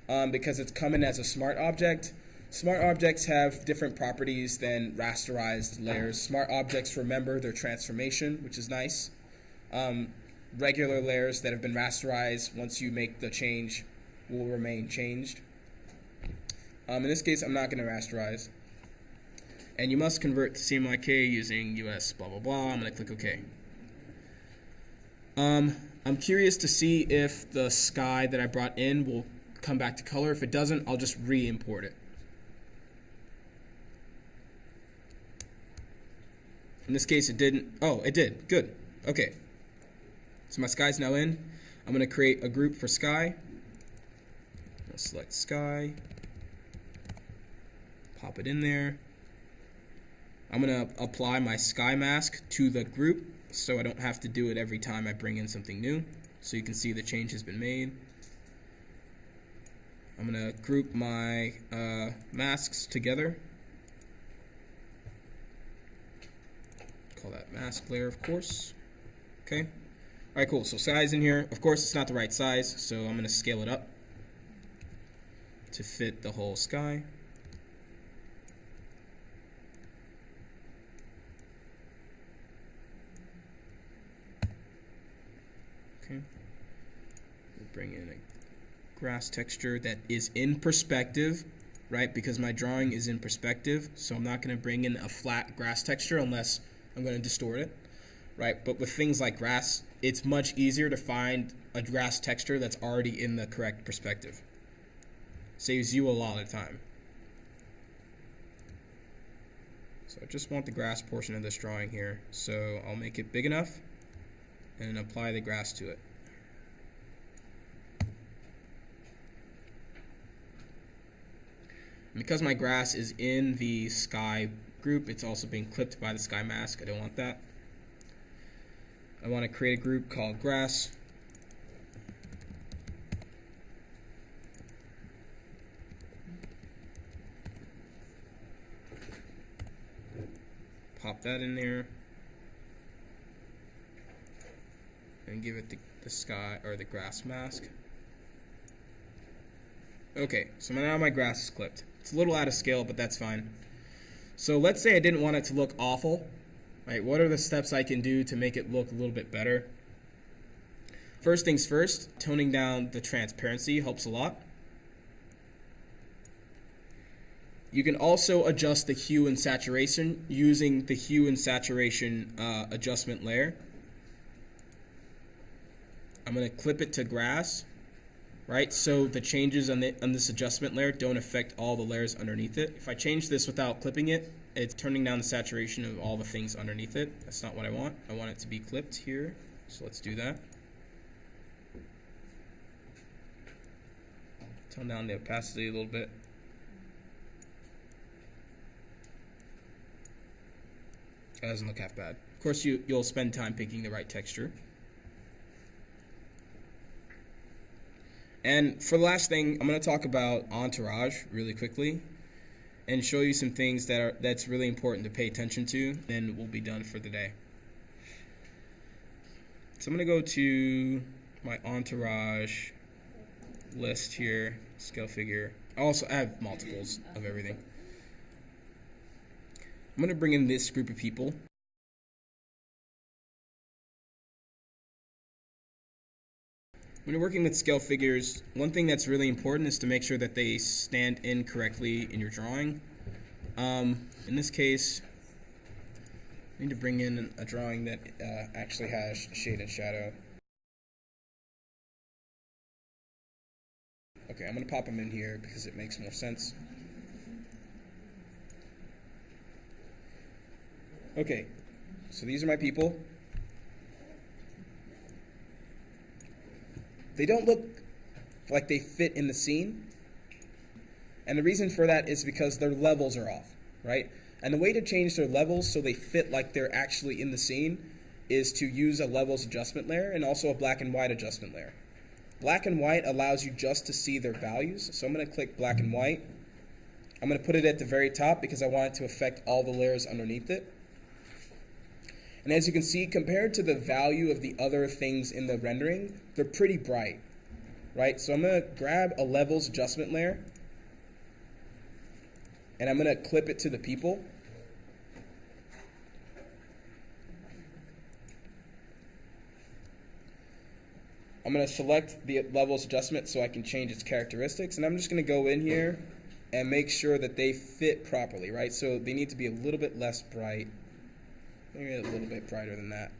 because it's coming as a smart object. Smart objects have different properties than rasterized layers. Smart objects remember their transformation, which is nice. Regular layers that have been rasterized, once you make the change, will remain changed. In this case, I'm not going to rasterize. And you must convert to CMYK using US blah blah blah. I'm going to click OK. I'm curious to see if the sky that I brought in will come back to color. If it doesn't, I'll just re-import it. In this case, it didn't. Oh, it did. Good. Okay. So my sky's now in. I'm going to create a group for sky. gonna select sky, pop it in there. I'm gonna apply my sky mask to the group so I don't have to do it every time I bring in something new. So you can see the change has been made. I'm gonna group my masks together. Call that mask layer, of course. Okay. All right, cool. So size in here. Of course, it's not the right size, so I'm gonna scale it up to fit the whole sky. Okay. We'll bring in a grass texture that is in perspective, right? Because my drawing is in perspective, so I'm not going to bring in a flat grass texture unless I'm going to distort it, right? But with things like grass, it's much easier to find a grass texture that's already in the correct perspective. Saves you a lot of time. So I just want the grass portion of this drawing here, so I'll make it big enough and apply the grass to it. And because my grass is in the sky group, it's also being clipped by the sky mask. I don't want that. I want to create a group called grass. Pop that in there. And give it the sky or the grass mask. Okay, so now my grass is clipped. It's a little out of scale, but that's fine. So let's say I didn't want it to look awful. Right? What are the steps I can do to make it look a little bit better? First things first, toning down the transparency helps a lot. You can also adjust the hue and saturation using the hue and saturation adjustment layer. I'm going to clip it to grass, right? So the changes on this adjustment layer don't affect all the layers underneath it. If I change this without clipping it, it's turning down the saturation of all the things underneath it. That's not what I want. I want it to be clipped here. So let's do that. Tone down the opacity a little bit. That doesn't look half bad. Of course, you'll spend time picking the right texture. And for the last thing, I'm going to talk about Entourage really quickly and show you some things that's really important to pay attention to, then we'll be done for the day. So I'm going to go to my Entourage list here, scale figure. I have multiples of everything. I'm going to bring in this group of people. When you're working with scale figures, one thing that's really important is to make sure that they stand in correctly in your drawing. In this case, I need to bring in a drawing that actually has shade and shadow. Okay, I'm going to pop them in here because it makes more sense. Okay, so these are my people. They don't look like they fit in the scene. And the reason for that is because their levels are off, right? And the way to change their levels so they fit like they're actually in the scene is to use a levels adjustment layer and also a black and white adjustment layer. Black and white allows you just to see their values. So I'm going to click black and white. I'm going to put it at the very top because I want it to affect all the layers underneath it. And as you can see, compared to the value of the other things in the rendering, they're pretty bright, right? So I'm going to grab a levels adjustment layer, and I'm going to clip it to the people. I'm going to select the levels adjustment so I can change its characteristics, and I'm just going to go in here and make sure that they fit properly, right? So they need to be a little bit less bright. Maybe a little bit brighter than that.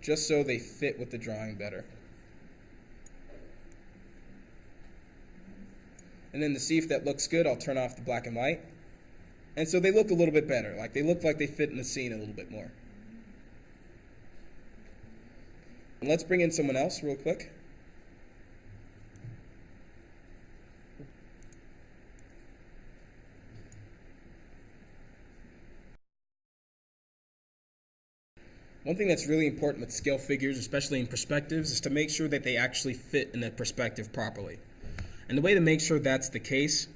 Just so they fit with the drawing better. And then to see if that looks good, I'll turn off the black and white. And so they look a little bit better. Like they look like they fit in the scene a little bit more. And let's bring in someone else real quick. One thing that's really important with scale figures, especially in perspectives, is to make sure that they actually fit in the perspective properly. And the way to make sure that's the case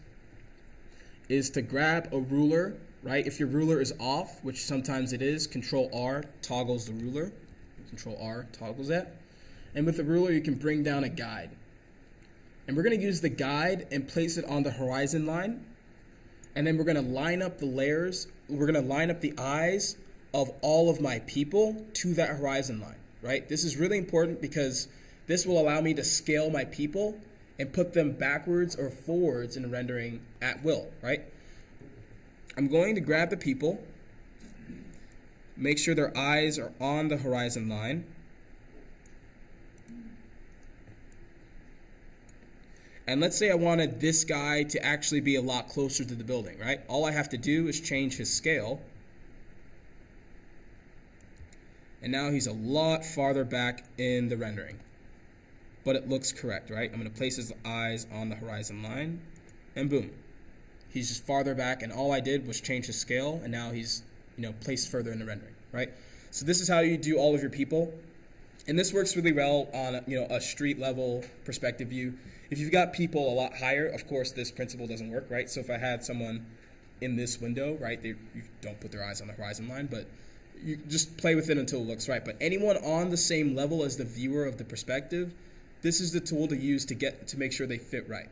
is to grab a ruler, right? If your ruler is off, which sometimes it is, Control R toggles the ruler. Control R toggles that. And with the ruler, you can bring down a guide. And we're going to use the guide and place it on the horizon line. And then we're going to line up the layers. We're going to line up the eyes of all of my people to that horizon line, right? This is really important because this will allow me to scale my people and put them backwards or forwards in rendering at will, right? I'm going to grab the people, make sure their eyes are on the horizon line, and let's say I wanted this guy to actually be a lot closer to the building, right? All I have to do is change his scale, and now he's a lot farther back in the rendering. But it looks correct, right? I'm going to place his eyes on the horizon line, and boom. He's just farther back, and all I did was change his scale, and now he's, placed further in the rendering, right? So this is how you do all of your people. And this works really well on, a street level perspective view. If you've got people a lot higher, of course, this principle doesn't work, right? So if I had someone in this window, right, you don't put their eyes on the horizon line, but you just play with it until it looks right. But anyone on the same level as the viewer of the perspective, this is the tool to use to make sure they fit right.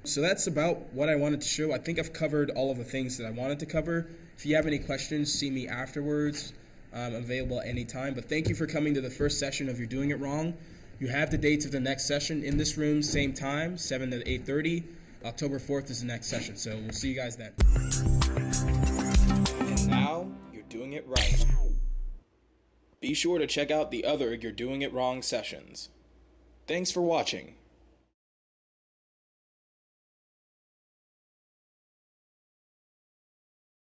So that's about what I wanted to show. I think I've covered all of the things that I wanted to cover. If you have any questions, see me afterwards. I'm available at any time. But thank you for coming to the first session of You're Doing It Wrong. You have the dates of the next session in this room, same time, 7 to 8:30. October 4th is the next session, so we'll see you guys then. And now, you're doing it right. Be sure to check out the other You're Doing It Wrong sessions. Thanks for watching.